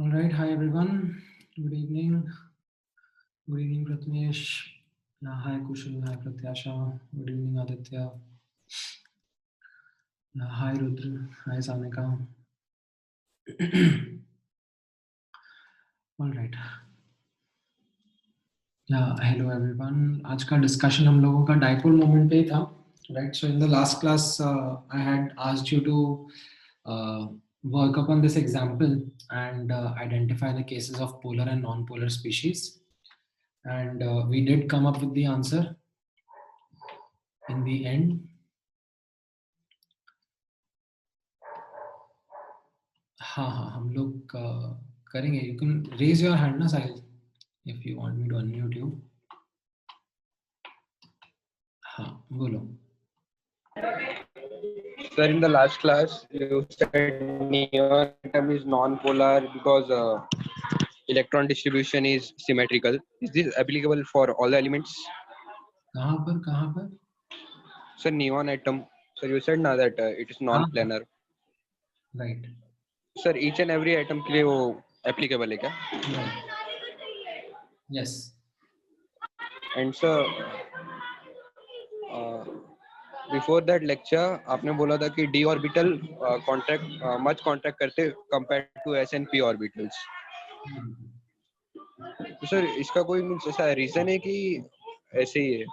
All right, hi everyone. Good evening. Good evening, Pratmesh. Hi Kushal. Hi Pratyasha. Good evening, Aditya. Hi Rudra. Hi Sanika. All right. Hello everyone. आज का discussion हम लोगों का dipole moment पे था. Right. So in the last class, I had asked you to work upon this example and identify the cases of polar and non-polar species. And we did come up with the answer in the end. हाँ हम लोग करेंगे. You can raise your hand ना साहिल if you want me to unmute you. हाँ बोलो. Sir, in the last class, you said neon atom is non-polar because electron distribution is symmetrical. Is this applicable for all the elements? कहाँ पर? Sir, neon atom. Sir, you said now that it is non-planar. Right. Sir, each and every atom के लिए वो applicable है क्या? Right. Yes. And sir, before that lecture, आपने बोला था कि d orbital much contract करते compared to s and p orbitals. तो सर इसका कोई ऐसा रीजन है कि ऐसे ही है?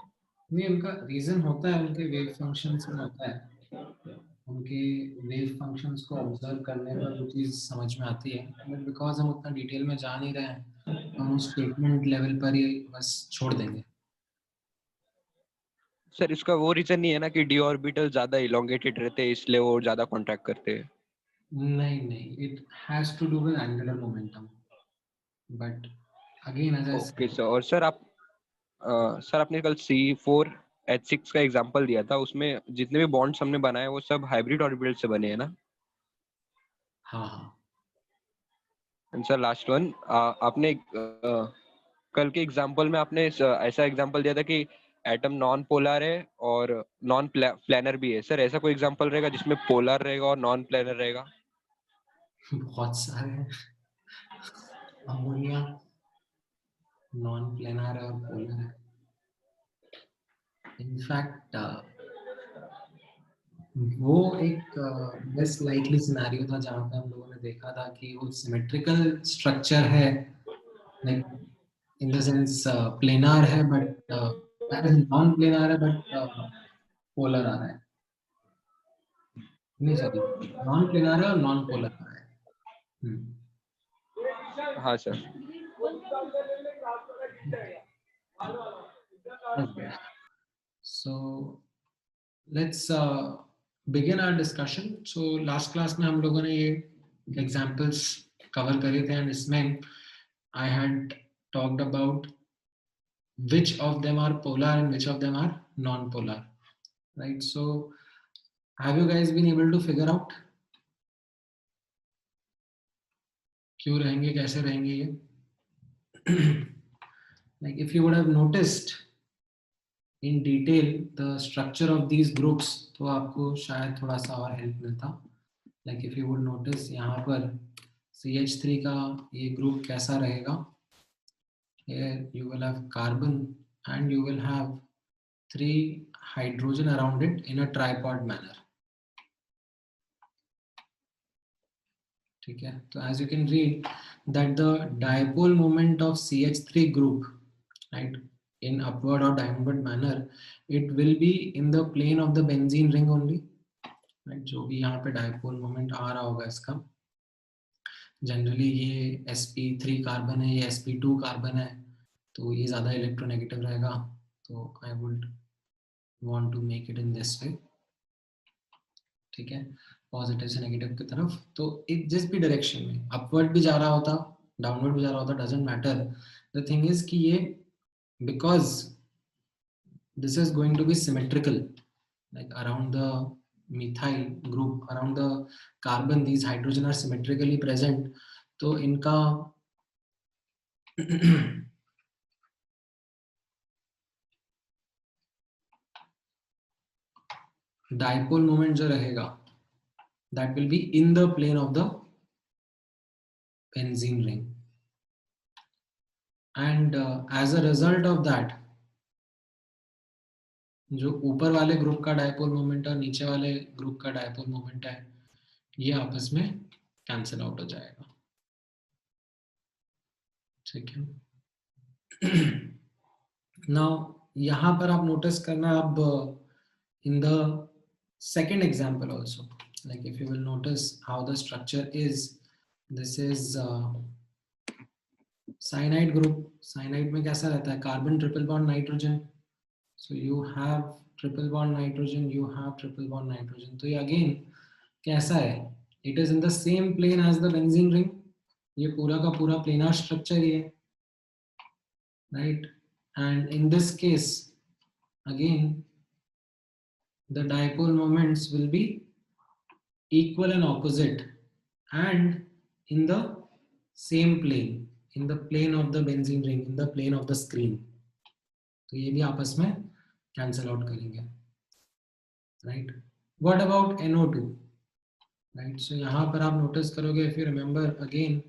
नहीं, उनका रीजन होता है, उनके वेव फंक्शंस में होता है. उनके वेव फंक्शंस को ऑब्जर्व करने पर वो चीज समझ में आती है. बट बिकॉज हम उतना डिटेल में जा नहीं रहे हैं, हम उस स्टेटमेंट लेवल पर ही बस छोड़ देंगे. सर इसका वो रीजन नहीं है ना कि d ऑर्बिटल ज्यादा इलोंगेटेड रहते हैं इसलिए वो ज्यादा कॉन्ट्रैक्ट करते हैं? नहीं, it has to do with angular momentum. But again as I okay sir. और सर आपने कल C4H6 का एग्जांपल दिया था, उसमें जितने भी बॉन्ड्स हमने बनाए वो सब हाइब्रिड ऑर्बिटल से बने हैं ना? हाँ. एंड सर लास्ट वन, आपने कल के एग्जाम्पल में आपने ऐसा एग्जाम्पल दिया था कि एटम नॉन पोलर है और नॉन प्लानर भी है। सर ऐसा कोई एग्जाम्पल रहेगा जिसमें पोलर रहेगा और नॉन प्लानर रहेगा? बहुत सारे हैं। अमोनिया नॉन प्लेनर है और पोलर है। इनफैक्ट वो एक बेस्ट लाइकली सिनेरियो था जहाँ पे हम लोगों ने देखा था कि वो सिमेट्रिकल स्ट्रक्चर है, like in the sense planar है बट नॉन प्लेनार है बट पोलर आ रहा है। नहीं सॉरी, नॉन प्लेनार है और नॉन पोलर आ रहा है। हाँ sir. Okay. So let's begin our discussion. So last class में हम लोगों ने ये examples cover करे थे and इसमें I had talked about which of them are polar and which of them are non-polar, right? So have you guys been able to figure out क्यों रहेंगे, कैसे रहेंगे ये? Like if you would have noticed in detail the structure of these groups, तो आपको शायद थोड़ा सा और help मिलता. Like if you would notice यहाँ पर CH3 का ये group कैसा रहेगा? Here you will have carbon and you will have 3 hydrogen around it in a tripod manner. ठीक है, तो as you can read that the dipole moment of CH3 group, right, in upward or downward manner, it will be in the plane of the benzene ring only, right? जो भी यहाँ पे dipole moment आ रहा होगा इसका, generally ये sp3 carbon है, ये sp2 कार्बन है, तो ये ज़्यादा इलेक्ट्रोनेगेटिव रहेगा, तो I would want to make it in this way. ठीक है, पॉजिटिव से नेगेटिव की तरफ, तो एक जिस भी डायरेक्शन में अपवर्ड भी जा रहा होता, डाउनवर्ड भी जा रहा होता, doesn't matter. The thing is कि ये because this is going to be symmetrical, like around the methyl group, around the carbon, these hydrogen are symmetrically present, तो इनका डाइपोल मोमेंट जो रहेगा that will be in the plane of the benzene ring, and as a result of that जो ऊपर वाले group का dipole moment और नीचे वाले ग्रुप का डायपोल मोमेंट है, ये आपस में कैंसिल आउट हो जाएगा. ठीक है. नाउ यहाँ पर आप नोटिस करना, अब in the second example also, like if you will notice how the structure is, this is cyanide group. cyanide में कैसा रहता है? Carbon triple bond nitrogen, so you have triple bond nitrogen, you have triple bond nitrogen. तो ये again कैसा है? It is in the same plane as the benzene ring. ये पूरा का पूरा planar structure ही है, right? And in this case again the dipole moments will be equal and opposite and in the same plane, in the plane of the benzene ring, in the plane of the screen. तो ये भी आपस में cancel out करेंगे, right? What about NO2, right? So यहाँ पर आप notice करोगे, if you remember again,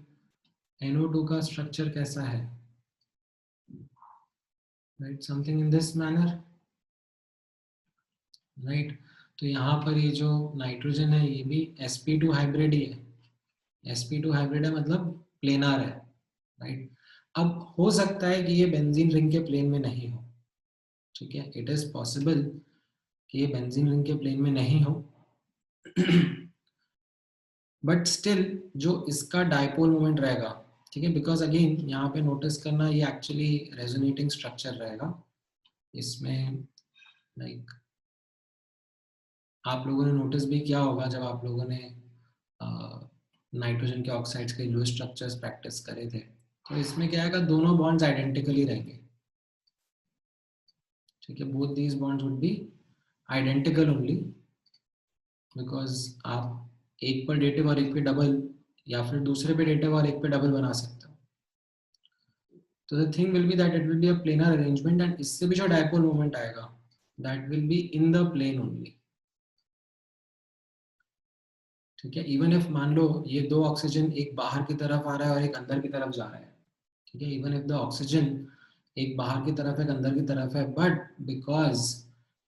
NO2 का structure कैसा है, right? Something in this manner, right? तो यहाँ पर ये जो नाइट्रोजन है ये भी sp2 हाइब्रिड ही है. sp2 हाइब्रिड है मतलब प्लेनार है, राइट? अब हो सकता है कि ये बेंजीन रिंग के प्लेन में नहीं हो, ठीक है, इट इज पॉसिबल कि ये बेंजीन रिंग के प्लेन में नहीं हो, बट स्टिल जो इसका डायपोल मोमेंट रहेगा, ठीक है, बिकॉज अगेन यहाँ पे नोटिस करना ये एक्चुअली रेजोनेटिंग स्ट्रक्चर रहेगा. इसमें लाइक आप लोगों ने नोटिस भी किया होगा जब आप लोगों ने नाइट्रोजन के ऑक्साइड्स के लुईस स्ट्रक्चर्स प्रैक्टिस करे थे, तो इसमें क्या है, दोनों बॉन्ड्स आइडेंटिकली रहेंगे, ठीक है, both these bonds would be identical only, because आप एक पर डेटिव और एक पे डबल, या फिर दूसरे पे डेटिव और एक पे डबल बना सकते हो. तो the thing will be that it will be a planar arrangement and इससे भी जो dipole moment आएगा that will be in the plane only. ठीक है, इवन इफ मान लो ये दो ऑक्सीजन एक बाहर की तरफ आ रहा है और एक अंदर की तरफ जा रहा है, ठीक है, इवन इफ द ऑक्सीजन एक बाहर की तरफ है एक अंदर की तरफ है, but because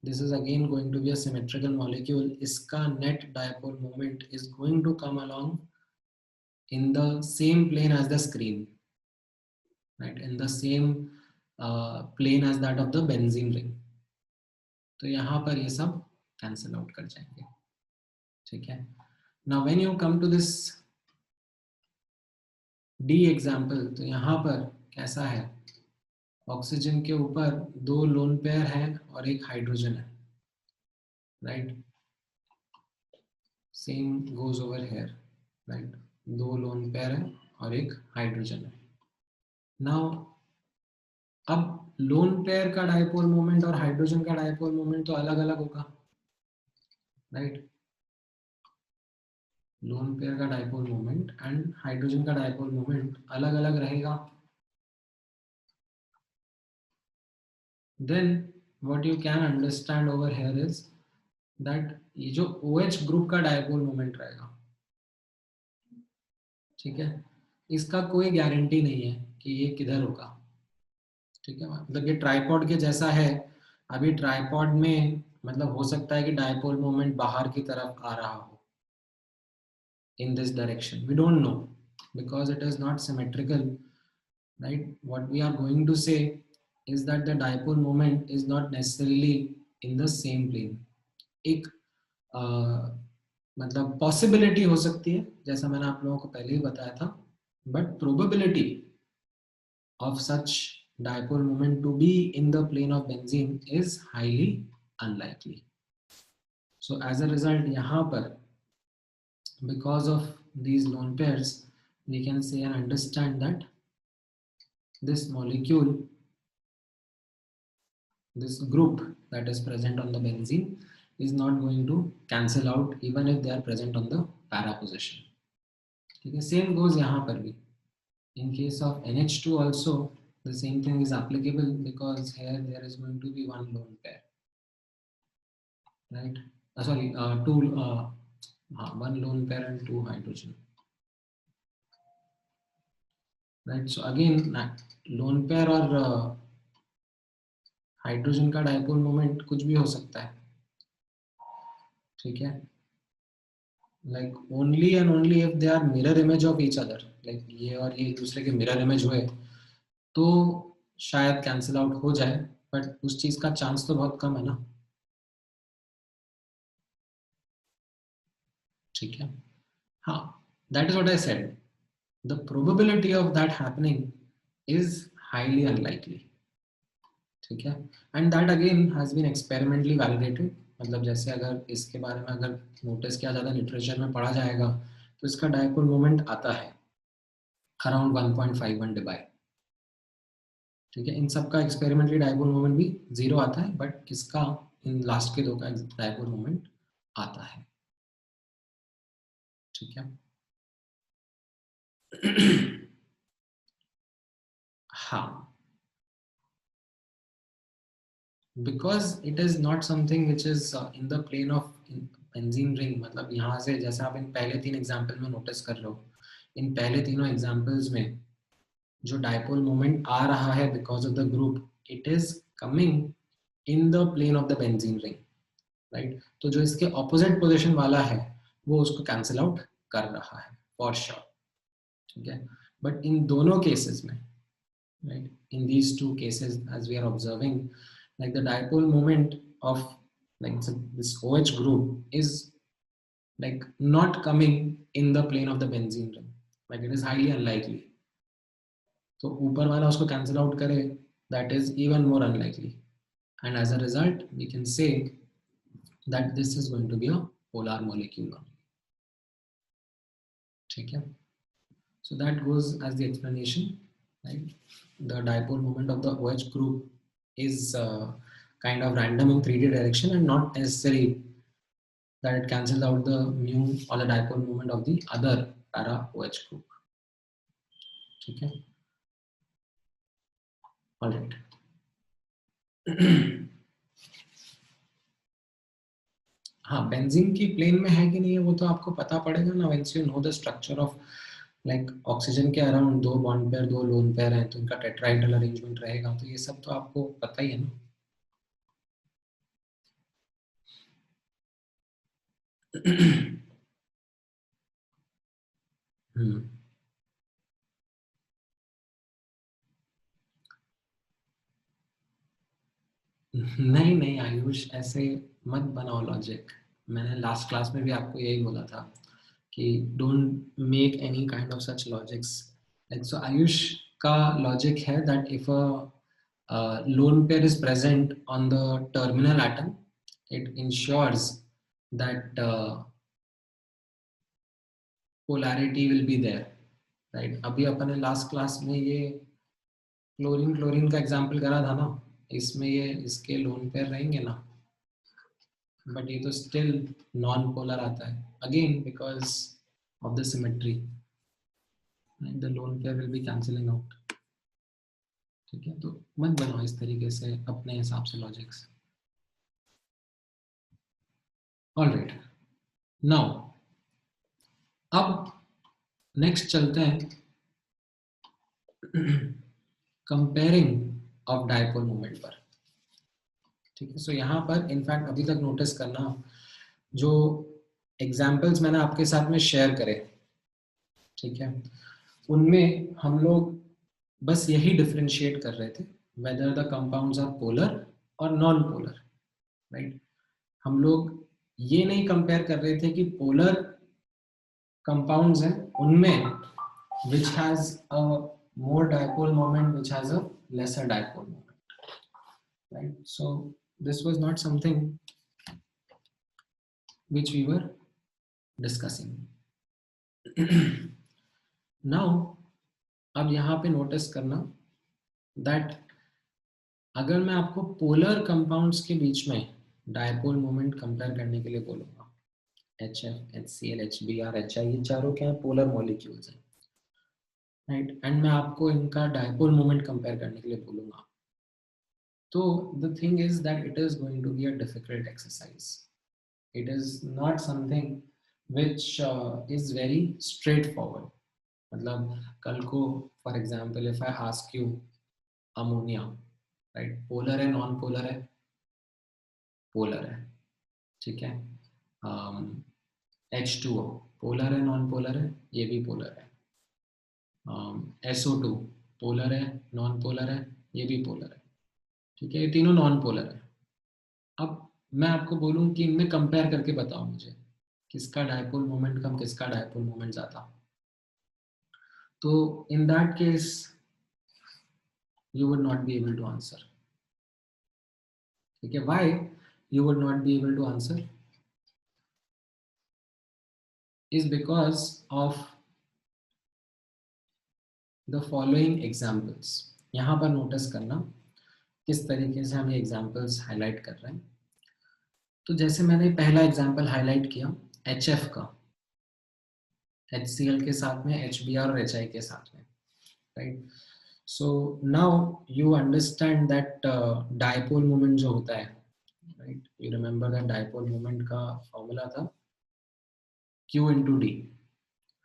this is again going to be a symmetrical molecule, इसका net dipole moment is going to come along in the same plane as the screen, right, in the same plane as that of the benzene ring. तो यहाँ पर ये सब cancel out कर जाएंगे, ठीक है. Now when you come to this D example, तो यहाँ पर कैसा है, ऑक्सीजन के ऊपर दो लोन पेयर है और एक हाइड्रोजन है, right, same goes over here, right, दो लोन पेयर है और एक हाइड्रोजन है. नाउ अब लोन पेयर का डायपोल मोमेंट और हाइड्रोजन का डायपोल मोमेंट तो अलग अलग होगा, राइट, लोन पेयर का डायपोल मोमेंट एंड हाइड्रोजन का डायपोल मोमेंट अलग अलग रहेगा. then what you can understand over here is that ये जो OH ग्रुप का डायपोल मोमेंट रहेगा, ठीक है, इसका कोई गारंटी नहीं है कि ये किधर होगा, ठीक है, मतलब ये ट्राइपॉड के जैसा है. अभी ट्राइपॉड में मतलब हो सकता है कि डायपोल मोमेंट बाहर की तरफ आ रहा हो in this direction, we don't know because it is not symmetrical, right. What we are going to say is that the dipole moment is not necessarily in the same plane. एक मतलब possibility हो सकती है जैसा मैंने आप लोगों को पहले ही बताया था, but probability of such dipole moment to be in the plane of benzene is highly unlikely. So as a result यहाँ पर because of these lone pairs we can say and understand that this molecule, this group that is present on the benzene is not going to cancel out even if they are present on the para position. Okay, same goes यहाँ पर भी. In case of NH2 also the same thing is applicable because here there is going to be one lone pair, right, one lone pair and two hydrogen, right. So again lone pair और hydrogen का dipole moment कुछ भी हो सकता है, ठीक है, like only and only if they are mirror image of each other, like ये और ये एक दूसरे के मिरर इमेज हुए तो शायद कैंसिल आउट हो जाए, बट उस चीज का चांस तो बहुत कम है ना, ठीक है. हाँ, that is what I said, the probability of that happening is highly unlikely, ठीक है, and that again has been experimentally validated. मतलब जैसे अगर इसके बारे में अगर नोटिस किया ज़्यादा लिटरेचर में पढ़ा जाएगा तो इसका डायपोल मोमेंट आता है अराउंड 1.51 डिबाई, ठीक है. इन सब का एक्सपेरिमेंटली डायपोल मोमेंट भी 0 आता है, बट इसका इन लास्ट के दो का डायपोल मोमेंट आता है, ठीक है. हाँ, because it is not something which is in the plane of benzene ring. मतलब यहाँ से जैसे आप इन पहले तीन एग्जाम्पल में नोटिस कर लो, इन पहले तीनों एग्जाम्पल्स में जो डायपोल मोमेंट आ रहा है because of the group, it is coming in the plane of the benzene ring, right. तो जो इसके ऑपोजिट पोजीशन वाला है वो उसको कैंसिल आउट कर रहा है फॉर श्योर, ठीक है. बट इन दोनों केसेस में, right, in these two cases as we are observing, like the dipole moment of like this OH group is like not coming in the plane of the benzene ring, like it is highly unlikely. तो ऊपर वाला उसको cancel out करे, that is even more unlikely, and as a result we can say that this is going to be a polar molecule only, ठीक है. So that goes as the explanation, right. The dipole moment of the OH group is kind of random in 3D direction and not necessary that it cancels out the mu or the dipole moment of the other para OH group, ठीक है. Alright. हाँ, benzene की plane में है कि नहीं है वो तो आपको पता पड़ेगा ना, once you know the structure of like oxygen के around 2 bond pair 2 lone pair हैं तो उनका टेट्राहेड्रल अरेंजमेंट रहेगा, तो ये सब तो आपको पता ही है ना. हम्म. नहीं नहीं आयुष, ऐसे मत बनाओ लॉजिक. मैंने लास्ट क्लास में भी आपको यही बोला था कि don't make any kind of such logics. Like so Ayush का लॉजिक है that if a lone pair is present on the terminal atom, it ensures that polarity will be there, right? अभी अपन ने लास्ट क्लास में ये chlorine chlorine का example करा था ना, इसमें ये इसके लोन पेयर रहेंगे ना, बट ये तो स्टिल नॉन पोलर आता है again because of the symmetry. The lone pair will be cancelling out. ठीक है, तो मत बनाओ इस तरीके से अपने हिसाब से लॉजिक्स. ऑलराइट, नाउ अब नेक्स्ट चलते हैं कंपेयरिंग ऑफ डायपोल मोमेंट पर. ठीक है, सो यहाँ पर इनफैक्ट अभी तक नोटिस करना जो एग्जाम्पल्स मैंने आपके साथ में शेयर करे, ठीक है, उनमें हम लोग बस यही डिफरेंशिएट कर रहे थे whether the compounds are polar और नॉन पोलर, राइट. हम लोग ये नहीं कंपेयर कर रहे थे कि पोलर कंपाउंड्स हैं उनमें which has a more dipole moment, which has a lesser dipole moment, right? So this was not something which we were discussing. Now अब यहाँ पे नोटिस करना that अगर मैं आपको पोलर कंपाउंड्स के बीच में डायपोल मोमेंट कंपेयर करने के लिए बोलूँगा, HF, HCl, HBr, HI, ये चारों क्या है, पोलर मॉलिक्यूल्स हैं, राइट. एंड मैं आपको इनका डायपोल मोमेंट कंपेयर करने के लिए बोलूँगा, तो the thing is that it is going to be a difficult exercise. It is not something which is very straightforward. मतलब कल को for example if I ask you ammonia, right, polar है non polar है, polar है, ठीक है. H2O polar है non polar है, ये भी पोलर है. SO2 पोलर है नॉन पोलर है, ये भी पोलर है, ठीक है, ये तीनों नॉन पोलर है. अब मैं आपको बोलूं कि इनमें कंपेयर करके बताओ मुझे किसका डायपोल मोमेंट कम, किसका डायपोल मोमेंट ज़्यादा, तो in that case you would not be able to answer. ठीक है, why you would not be able to answer is because of the following examples. यहाँ पर नोटिस करना किस तरीके से हम ये एग्जाम्पल्स हाईलाइट कर रहे हैं. तो जैसे मैंने पहला एग्जाम्पल हाईलाइट किया HF का, HCl के साथ में, HBr और HI के साथ में, right. So now you understand that dipole moment जो होता है, right? You remember that dipole moment का फॉर्मूला था Q into D,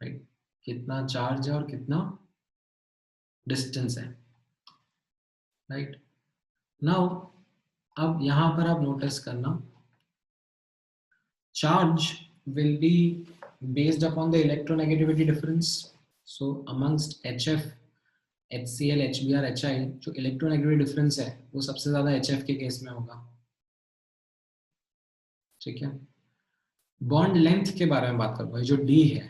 right? कितना चार्ज है और कितना डिस्टेंस है, right? Now अब यहाँ पर आप नोटिस करना charge will be based upon the electronegativity difference. So amongst HF, HCl, HBr, HI जो इलेक्ट्रोनेगेटिव डिफरेंस है वो सबसे ज्यादा HF के केस में होगा, ठीक है. बॉन्ड लेंथ के बारे में बात करूंगा, जो D है,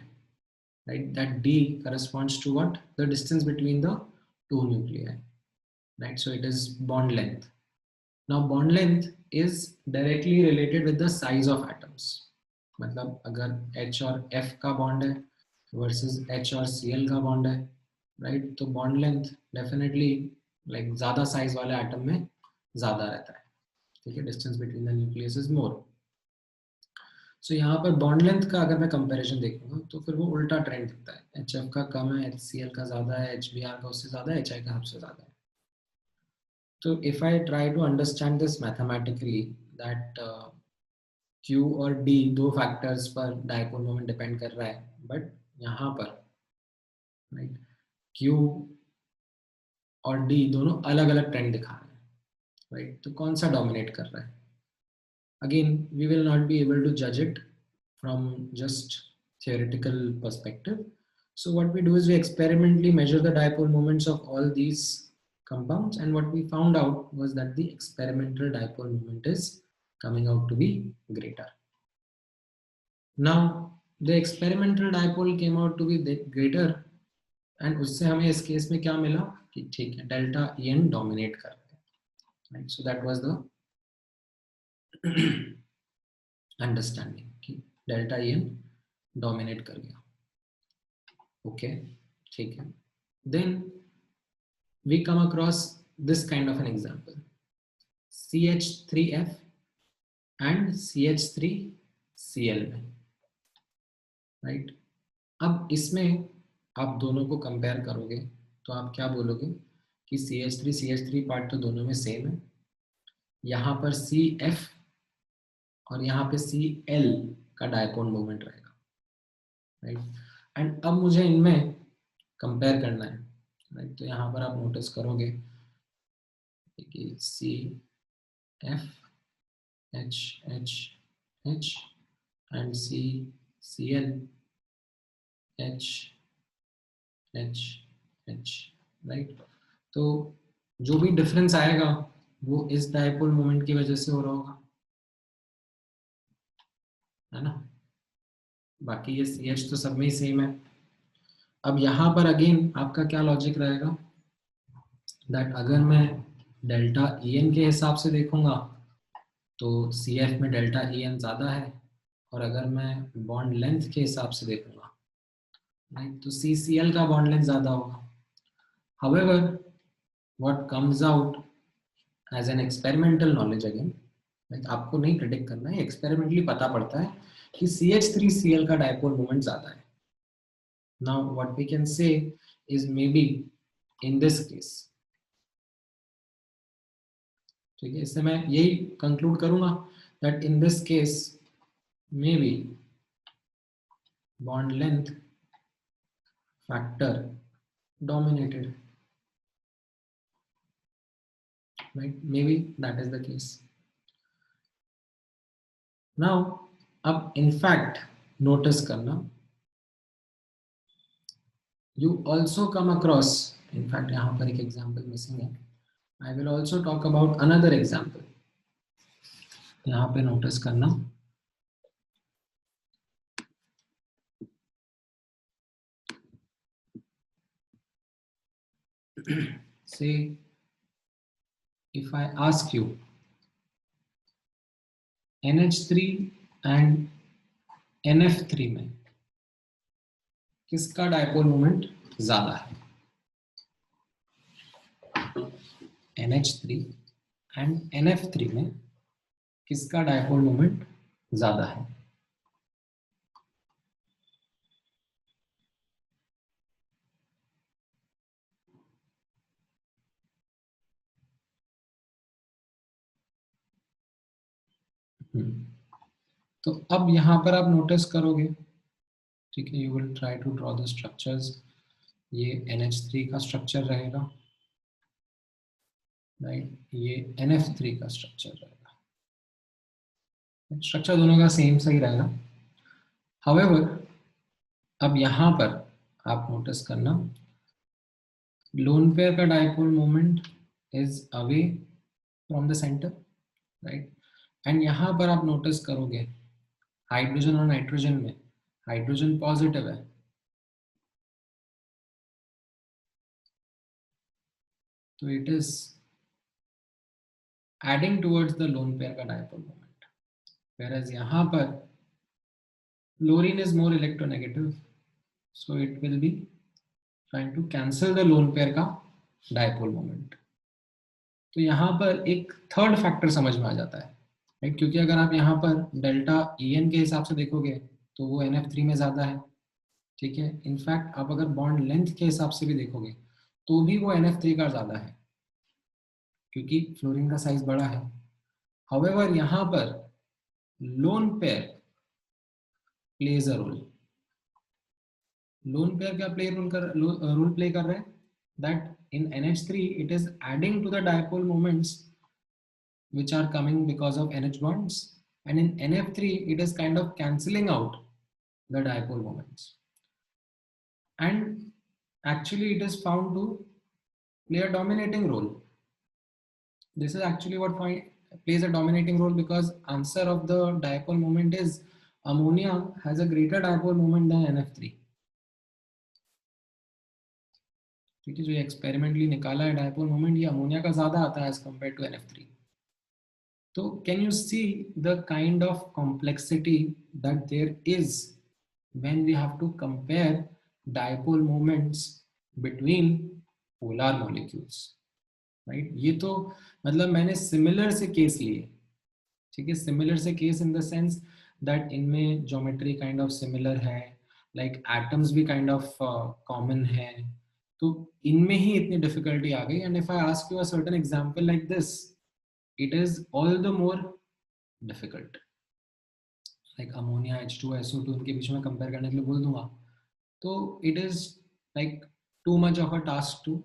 right, that D corresponds to what, the distance between the two nuclei, right? So it is bond length. Now bond length is directly related with the size of atoms. मतलब अगर H और F का bond है versus H और Cl का bond है, right, तो bond length definitely like ज्यादा साइज वाले एटम में ज्यादा रहता है, ठीक है. Distance between the nucleus is more. So यहाँ पर बॉन्ड लेंथ का अगर मैं कंपैरिजन देखूंगा तो फिर वो उल्टा ट्रेंड दिखता है. HF का कम है, HCl का ज्यादा है, HBr का उससे ज्यादा है, HI का सबसे ज्यादा है. So if I try to understand this mathematically, that Q और D दो फैक्टर्स पर डायपोल मोमेंट डिपेंड कर रहा है, बट यहाँ पर राइट Q और D दोनों अलग अलग ट्रेंड दिखा रहे हैं, राइट? तो कौन सा डोमिनेट कर रहा है? Again, we will not be able to judge it from just theoretical perspective. So what we do is we experimentally measure the dipole moments of all these compounds, and what we found out was that the experimental dipole moment is coming out to be greater. Now the experimental dipole came out to be greater, and उससे हमें इस case में क्या मिला कि ठीक है delta En dominate कर रहे हैं, right? So that was the understanding कि डेल्टा एन डोमिनेट कर गया. ओके, ठीक है. Then we come across this kind of an example, CH3F and CH3Cl में, राइट? अब इसमें आप दोनों को कंपेयर करोगे तो आप क्या बोलोगे कि CH3 पार्ट तो दोनों में सेम है. यहाँ पर CF और यहाँ पे Cl का डायपोल मोमेंट रहेगा, राइट? एंड अब मुझे इनमें कंपेयर करना है, राइट? तो यहाँ पर आप नोटिस करोगे कि CF H and Cl H, right? तो जो भी डिफरेंस आएगा वो इस डायपोल मोमेंट की वजह से हो रहा होगा, है ना? बाकी ये CH तो सब में ही सेम है. अब यहाँ पर अगेन आपका क्या लॉजिक रहेगा, दैट अगर मैं डेल्टा En के हिसाब से देखूंगा तो CF में डेल्टा En ज़्यादा है, और अगर मैं बॉन्ड लेंथ के हिसाब से देखूंगा, राइट, तो CCl का बॉन्ड लेंथ ज़्यादा होगा. However, what comes out as an experimental knowledge again, आपको नहीं प्रेडिक्ट करना है, एक्सपेरिमेंटली पता पड़ता है कि CH3Cl का डायपोल मोमेंट ज़्यादा है. Now what we can say is maybe in this case, ठीक है, इससे मैं यही कंक्लूड करूंगा that in this case maybe bond length factor dominated, right? Maybe that is the case. Now अब in fact notice करना, you also come across, in fact यहाँ पर एक example missing है. I will also talk about another example. यहाँ पे notice करना, say if I ask you NH3 and NF3 में किसका डायपोल मोमेंट ज्यादा है? NH3 एंड NF3 में किसका डायपोल मोमेंट ज्यादा है? तो अब यहाँ पर आप नोटिस करोगे, ठीक है, you will try to draw the structures. ये NH3 का स्ट्रक्चर रहेगा, राइट? ये NF3 का स्ट्रक्चर रहेगा. स्ट्रक्चर दोनों का सेम सही रहेगा. हाउएवर अब यहाँ पर आप नोटिस करना, लोन पेयर का dipole moment is away from the centre, right? And यहाँ पर आप नोटिस करोगे हाइड्रोजन और नाइट्रोजन में हाइड्रोजन पॉजिटिव है, तो it is adding towards the loan pair का डायपोल मोमेंट, whereas यहाँ पर fluorine is more electronegative, so it will be trying to cancel the lone pair का डायपोल मोमेंट. तो यहाँ पर एक थर्ड फैक्टर समझ में आ जाता है, राइट? क्योंकि अगर आप यहाँ पर डेल्टा En के हिसाब से देखोगे तो वो NF3 में ज़्यादा है, ठीक है. इनफैक्ट आप अगर बॉन्ड लेंथ के हिसाब से भी देखोगे तो भी वो NF3 का ज़्यादा है, क्योंकि फ्लोरीन का साइज बड़ा है. हाउएवर यहाँ पर lone pair plays a role. Lone pair क्या रोल प्ले कर रहे हैं? That in NH3 it is adding to the dipole moments which are coming because of NH bonds, and in NF3 it is kind of cancelling out the dipole moments, and actually it is found to play a dominating role. This is actually what plays a dominating role, because answer of the dipole moment is ammonia has a greater dipole moment than NF3. ठीक है, जो experimentally निकाला है dipole moment, ये ammonia का ज्यादा आता है एज कंपेयर टू NF3. तो can you see the kind of complexity that there is when we have to compare dipole moments between polar molecules, right? ये तो मतलब मैंने सिमिलर से केस लिए, ठीक है, सिमिलर से case in the sense that इनमें ज्योमेट्री काइंड ऑफ सिमिलर है, लाइक एटम्स भी काइंड ऑफ कॉमन है, तो इनमें ही इतनी डिफिकल्टी आ गई. And if I ask you a certain example like this, it is all the more difficult. Like ammonia H2SO2 इनके बीच में कंपेयर करने के लिए बोल दूंगा, तो it is like too much of a task to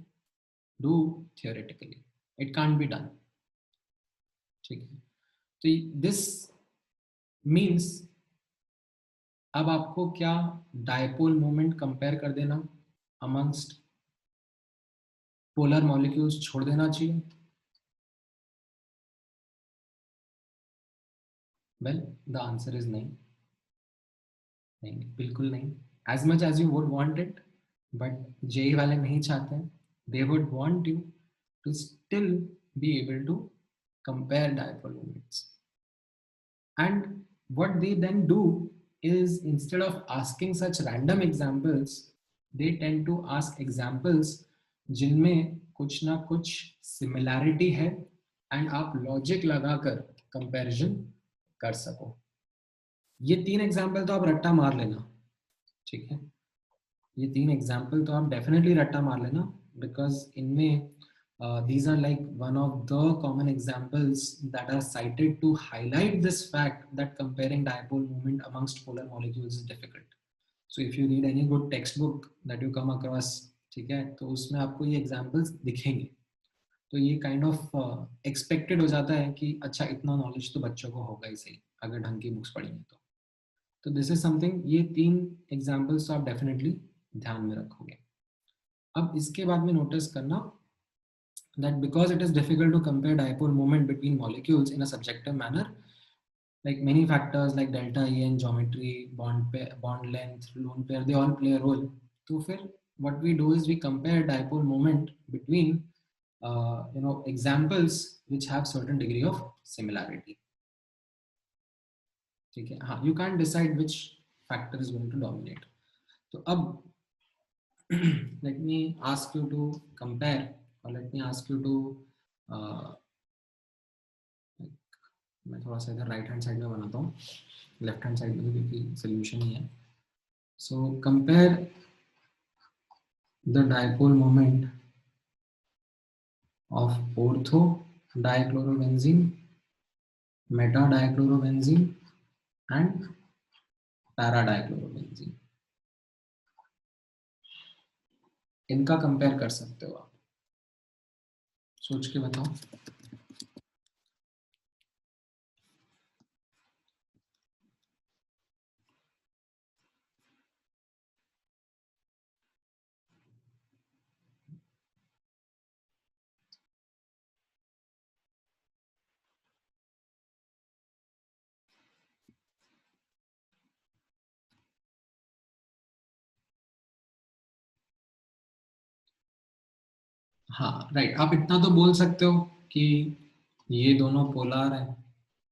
do theoretically. It can't be done. ठीक है, तो दिस मीन्स अब आपको क्या डायपोल मोमेंट कंपेयर कर देना अमंगस्ट पोलर मॉलिक्यूल्स छोड़ देना चाहिए? वेल द आंसर इज नहीं. नहीं, बिल्कुल नहीं. As much as you would want it, but JEE वाले नहीं चाहते. They would want you to still be able to compare dipole moments. And what they then do is, instead of asking such random examples, they tend to ask examples जिनमें कुछ ना कुछ similarity है and आप logic लगाकर comparison कर सको. ये 3 एग्जाम्पल तो आप रट्टा मार लेना, ठीक है, ये 3 एग्जाम्पल तो आप डेफिनेटली रट्टा मार लेना, बिकॉज इनमें these are like one of the common examples that are cited to highlight this fact that comparing dipole moment amongst polar molecules is difficult. So if you read any good textbook that you come across, ठीक है, तो उसमें आपको ये examples दिखेंगे. तो ये kind of expected हो जाता है कि अच्छा इतना knowledge तो बच्चों को होगा ही सही अगर ढंग की बुक्स पढ़ेंगे तो. तो this is something, ये 3 examples तो आप definitely ध्यान में रखोगे. अब इसके बाद में नोटिस करना that because it is difficult to compare dipole moment between molecules in a subjective manner, like many factors like delta E and geometry, bond length, lone pair, they all play a role. So फिर what we do is we compare dipole moment between examples which have certain degree of similarity. ठीक है, हाँ, you can't decide which factor is going to dominate. तो अब let me ask you to compare, or let me ask you to मैं थोड़ा सा इधर right hand side में बनाता हूँ, लेफ्ट हैंड साइड में, क्योंकि सोल्यूशन ही है. So compare the dipole moment of ortho dichlorobenzene, Meta dichlorobenzene and para dichlorobenzene. इनका कंपेयर कर सकते हो आप, सोच के बताओ. हाँ राइट, आप इतना तो बोल सकते हो कि ये दोनों पोलर है,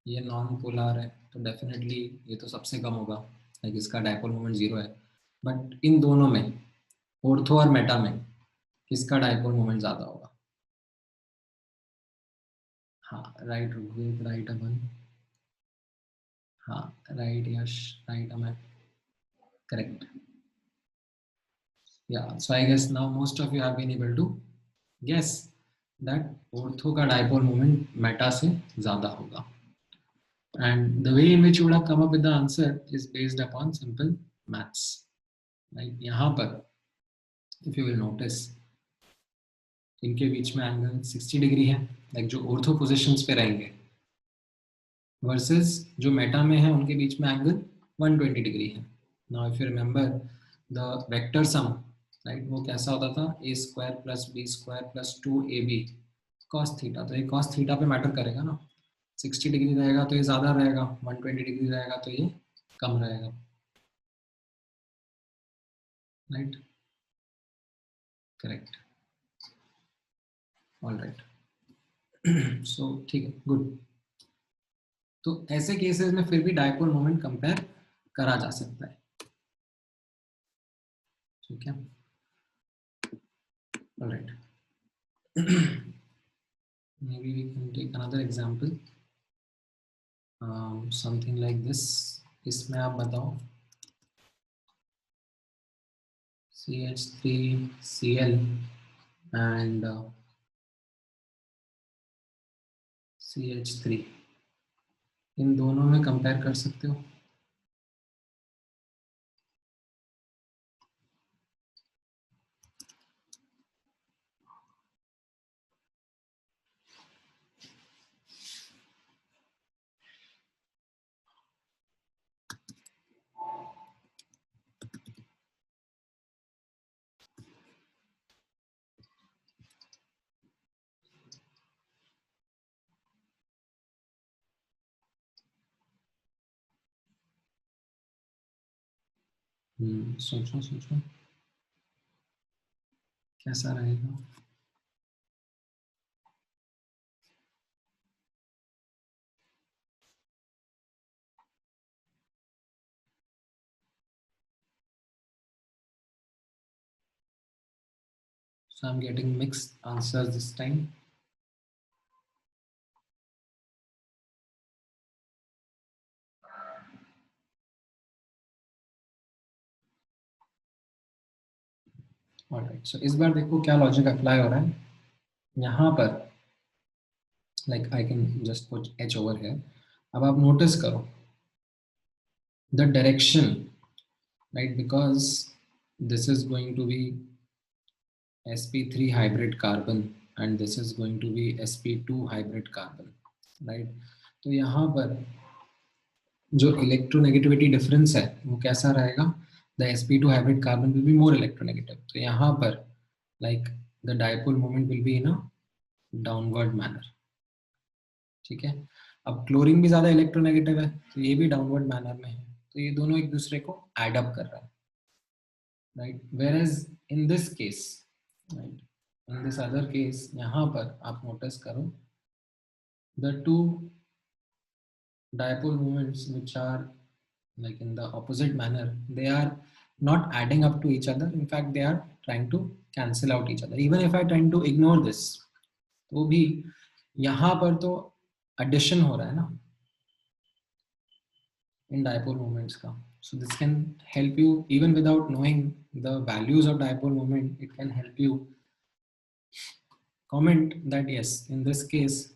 ये नॉन पोलर है, तो डेफिनेटली ये तो सबसे कम होगा, लाइक इसका डायपोल मोमेंट 0 है. बट इन दोनों में, ऑर्थो और मेटा में, किसका डायपोल मोमेंट ज्यादा होगा? हाँ राइट ऋग्वेद, राइट अमन, हाँ right Yash, right Aman, correct. Yeah, so I guess now most of you have been able to guess that ortho का dipole moment meta से ज़्यादा होगा. And the way in which you would have come up with the answer is based upon simple maths. Right? यहाँ पर if you will notice इनके बीच में angle 60 degree है, like जो ऑर्थो पोजीशंस पे रहेंगे, वर्सेस जो मेटा में है उनके बीच में एंगल 120 डिग्री है. Now if you remember the vector some, right, वो कैसा होता था, a square plus b square plus 2ab cos theta. तो ये cos थीटा पे मैटर करेगा ना. 60 डिग्री रहेगा तो ये ज़्यादा रहेगा, 120 डिग्री रहेगा तो ये कम रहेगा, right. Correct. All right. So ठीक है, गुड. तो ऐसे केसेस में फिर भी डायपोल मोमेंट कंपेयर करा जा सकता है. ठीक है. Alright. maybe we can take another example, something like this. इसमें आप बताओ CH3Cl and CH3, इन दोनों में कंपेयर कर सकते हो. सोचो सोचो कैसा रहेगा. So I'm getting mixed answers this time. Alright, so इस बार देखो क्या लॉजिक अप्लाई हो रहा है. यहाँ पर like I can just put h over here. अब आप नोटिस करो the direction, right, because this is going to be sp3 hybrid carbon and this is going to be sp2 hybrid carbon, right. तो यहाँ पर जो electronegativity difference है वो कैसा रहेगा, the sp2 hybrid carbon will be more electronegative. तो यहाँ पर like the dipole moment will be in a downward manner. ठीक है. अब क्लोरीन भी ज्यादा इलेक्ट्रोनेगेटिव है तो ये भी डाउनवर्ड मैनर में है, तो ये दोनों एक दूसरे को एड अप कर रहा है, right. Whereas in this case, right, in this other case, यहाँ पर आप नोटिस करो the two dipole moments which are like in the opposite manner, they are not adding up to each other. In fact, they are trying to cancel out each other. Even if I try to ignore this, तो भी यहाँ पर तो addition हो रहा है ना in dipole moments का. So this can help you even without knowing the values of dipole moment. It can help you comment that yes, in this case,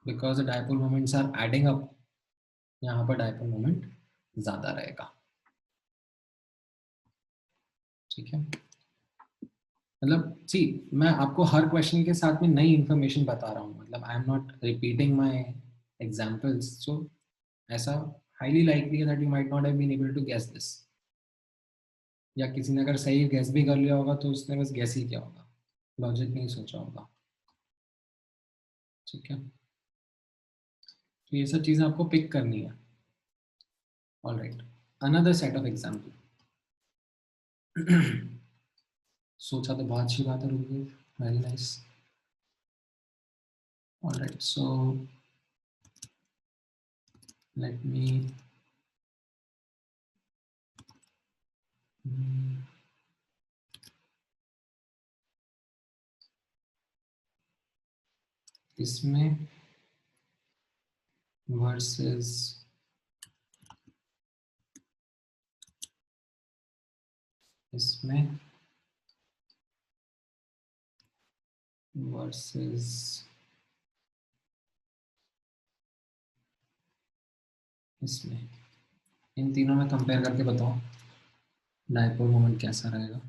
because the dipole moments are adding up, यहाँ पर dipole moment ज़्यादा रहेगा. ठीक है. मतलब सी मैं आपको हर question के साथ में नई इंफॉर्मेशन बता रहा हूँ, मतलब I am not repeating my examples. So ऐसा हाईली लाइकली है that you might not have been able to guess this, या किसी ने अगर सही गेस भी कर लिया होगा तो उसने बस गेस ही किया होगा, लॉजिक नहीं सोचा होगा. ठीक है. तो ये सब चीज़ें आपको पिक करनी है. Alright, another set of example. सोचा तो बहुत अच्छी बात है रुक. Very nice. ऑलराइट, सो let me इसमें versus इसमें वर्सेस इसमें, इन तीनों में कंपेयर करके बताओ डाइपोल मोमेंट कैसा रहेगा।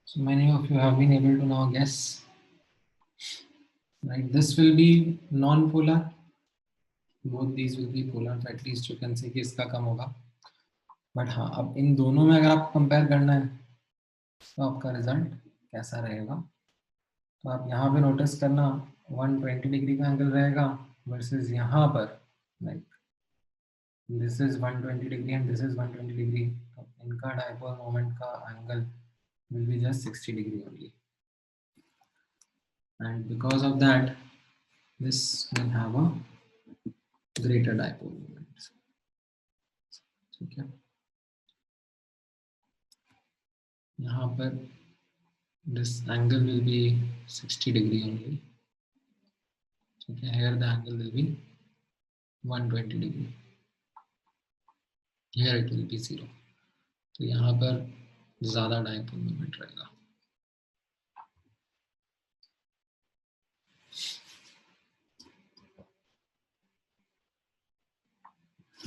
So many of you have been able to now guess, right? This will be non-polar. Both these will be polar. So at least you can say कि इसका कम होगा. But हाँ, अब इन दोनों में अगर आपको कंपेयर करना है तो आपका रिजल्ट कैसा रहेगा, तो आप यहाँ पे नोटिस करना 120 डिग्री का एंगल रहेगा वर्सेस यहाँ पर like this is 120 degree and this is 120 degree, तो इनका डाइपोल मोमेंट का angle will be just 60 degree only, and because of that this will have a greater dipole moment. ठीक है, यहाँ पर this angle will be 60 degree only. ठीक है, here the angle will be 120 degree, here it will be 0. तो यहाँ पर ज़्यादा डाइपोल मोमेंट रहेगा.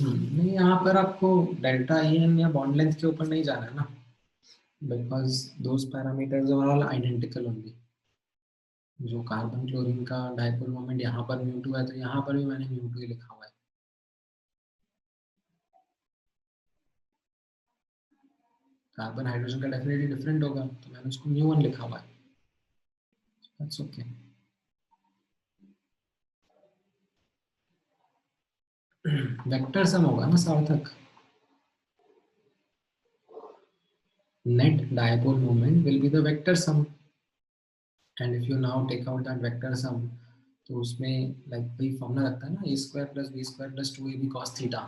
नहीं, यहाँ पर आपको डेल्टा एन या बॉन्ड लेंथ के ऊपर नहीं जाना है ना, because those parameters are all identical only. जो कार्बन क्लोरीन का डाइपोल मोमेंट यहाँ पर μ2 है, तो यहाँ पर भी मैंने μ2 ही लिखा हुआ है. कार्बन हाइड्रोजन का डेफिनेटली डिफरेंट होगा, तो मैंने उसको μ1 लिखा हुआ है. That's okay. वेक्टर सम होगा ना Sarthak. Net dipole moment will be the vector sum, and if you now take out that vector sum, तो उसमें लाइक वही फॉर्मूला लगता है ना, a square plus b square plus 2ab cos theta.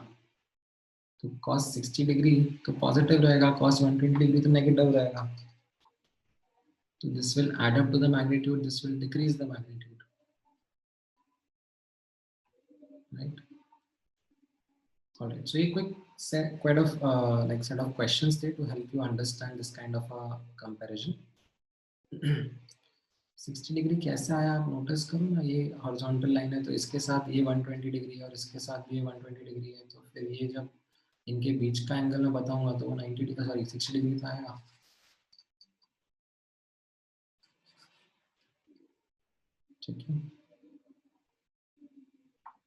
तो cos 60 degree तो पॉजिटिव रहेगा, cos 120 degree तो नेगेटिव रहेगा. तो this will add up to the magnitude, this will decrease the magnitude, right. Alright, so a quick set of questions there to help you understand this kind of a comparison. 60 degree कैसे आया आप notice करो ना, ये horizontal line है तो इसके साथ ये 120 डिग्री है और इसके साथ भी 120 डिग्री है, तो फिर ये जब इनके बीच का एंगल मैं बताऊंगा तो वो 90 डिग्री, सॉरी 60 डिग्री का आएगा. ठीक है,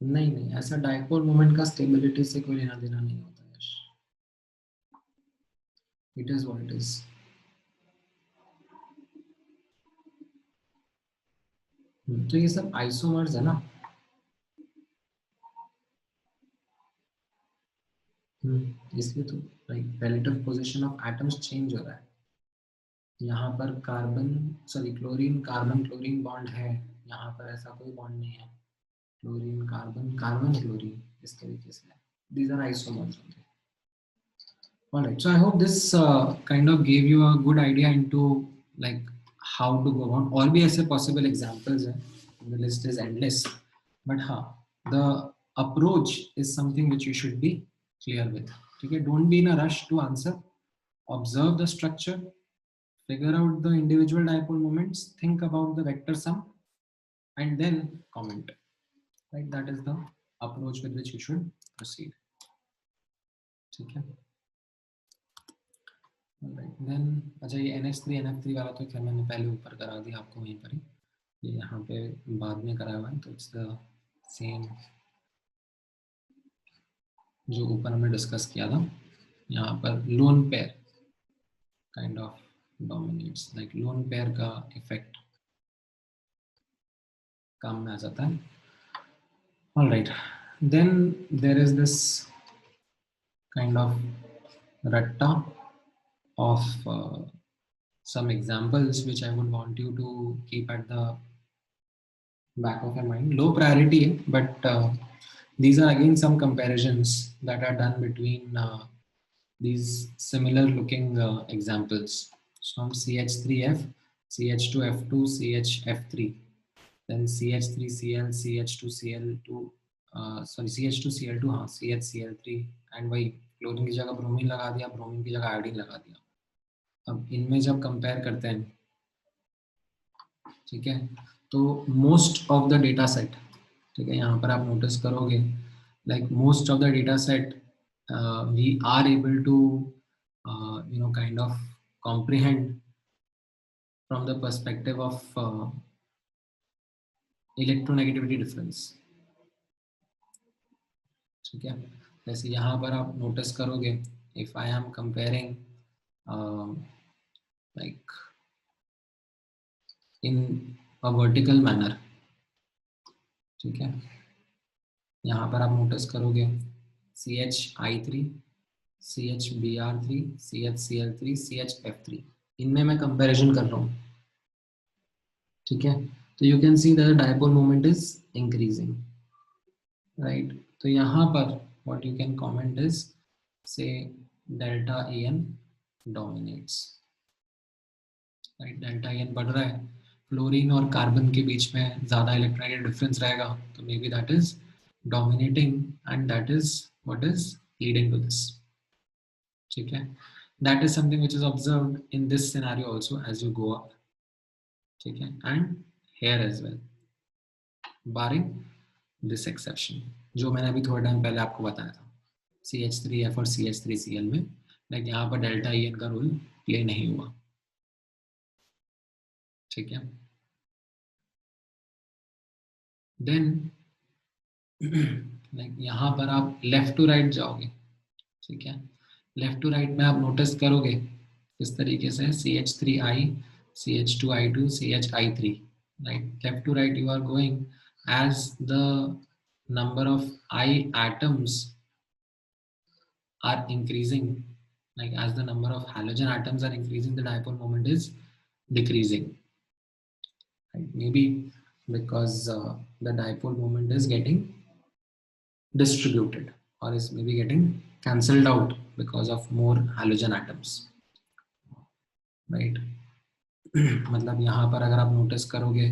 नहीं नहीं, ऐसा डाइपोल मोमेंट का स्टेबिलिटी से कोई लेना देना नहीं होता है. It is what it is. तो ये सब आइसोमर्स है ना. इसलिए तो like relative position of atoms change हो रहा है. यहाँ पर क्लोरीन कार्बन क्लोरीन बॉन्ड है, यहाँ पर ऐसा कोई बॉन्ड नहीं है, क्लोरीन कार्बन कार्बन क्लोरीन इस तरीके से है. These are isomers only. Alright, so I hope this kind of gave you a good idea into like how to go on. और भी ऐसे possible examples हैं, the list is endless, but हाँ, the approach is something which you should be clear with. ठीक है, don't be in a rush to answer. Observe the structure, figure out the individual dipole moments, think about the vector sum, and then comment. Right, that is the approach with which you should proceed. ठीक है. Then अच्छा, ये NH3 NF3 वाला तो खैर मैंने पहले ऊपर करा दिया आपको वहीं पर ही, ये यहाँ पे बाद में कराया हुआ है, तो इट्स द सेम जो ऊपर हमने डिस्कस किया था. यहाँ पर lone pair kind of dominates, like lone pair का इफेक्ट काम में आ जाता है. Alright, then there is this kind of रट्टा of some examples which I would want you to keep at the back of your mind. Low priority, but these are again some comparisons that are done between these similar looking examples. So from CH3F, CH2F2, CHF3, then CH3Cl, CH2Cl2, sorry CH2Cl2, हाँ CHCl3, and वही chlorine की जगह bromine लगा दिया, bromine की जगह iodine लगा दिया. अब इनमें जब कंपेयर करते हैं, ठीक है, तो most of the data set, ठीक है, यहाँ पर आप नोटिस करोगे like most of the data set we are able to kind of comprehend from the perspective of electronegativity difference. ठीक है, जैसे यहाँ पर आप नोटिस करोगे, if I am comparing like in a vertical manner, ठीक है, यहाँ पर आप नोटिस करोगे CHI3, CHBr3, CHCl3, CHF3, इनमें मैं कंपैरिजन कर रहा हूँ. ठीक है, तो you can see that dipole moment is increasing, right. तो यहाँ पर what you can comment is say delta AN dominates, right. Delta AN बढ़ रहा है, फ्लोरीन और कार्बन के बीच में ज्यादा इलेक्ट्रोनेगेटिव डिफरेंस रहेगा, तो may be that is dominating and that is what is leading to this. ठीक है, that is something which is observed in this scenario also as you go up. ठीक है, and here as well, barring this exception जो मैंने अभी थोड़ा time पहले आपको बताया था, CH3F और CH3Cl में लाइक यहाँ पर डेल्टा EN का रोल प्ले नहीं हुआ. ठीक है, देन लाइक यहाँ पर आप लेफ्ट टू राइट जाओगे. ठीक है, लेफ्ट टू राइट में आप नोटिस करोगे इस तरीके से CH3I, CH2I2, CHI3, right. Left to right you are going as the number of I atoms are increasing, like as the number of halogen atoms are increasing, the dipole moment is decreasing, right? Maybe because the dipole moment is getting distributed or is maybe getting cancelled out because of more halogen atoms, right? मतलब यहाँ पर अगर आप notice करोगे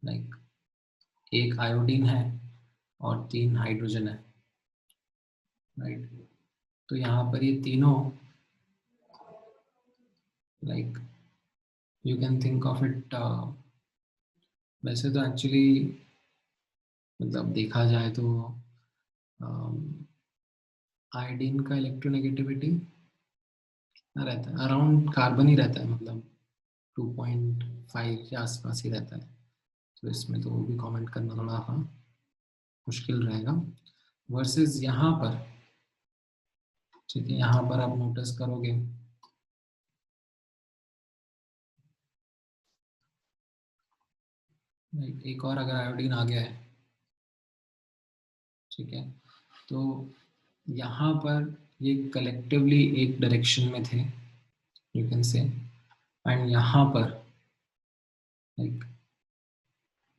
like एक iodine है और 3 hydrogen है, राइट. तो यहाँ पर ये तीनों like you can think of it, वैसे तो एक्चुअली मतलब देखा जाए तो आयोडीन का इलेक्ट्रोनेगेटिविटी रहता है अराउंड कार्बन ही रहता है, मतलब 2.5 के आसपास ही रहता है. तो इसमें तो वो भी कमेंट करना थोड़ा हाँ मुश्किल रहेगा. वर्सेस यहाँ पर, ठीक है, यहाँ पर आप नोटिस करोगे एक और अगर आयोडीन आ गया है, ठीक है, तो यहाँ पर ये कलेक्टिवली एक डायरेक्शन में थे, you can say, and यहाँ पर like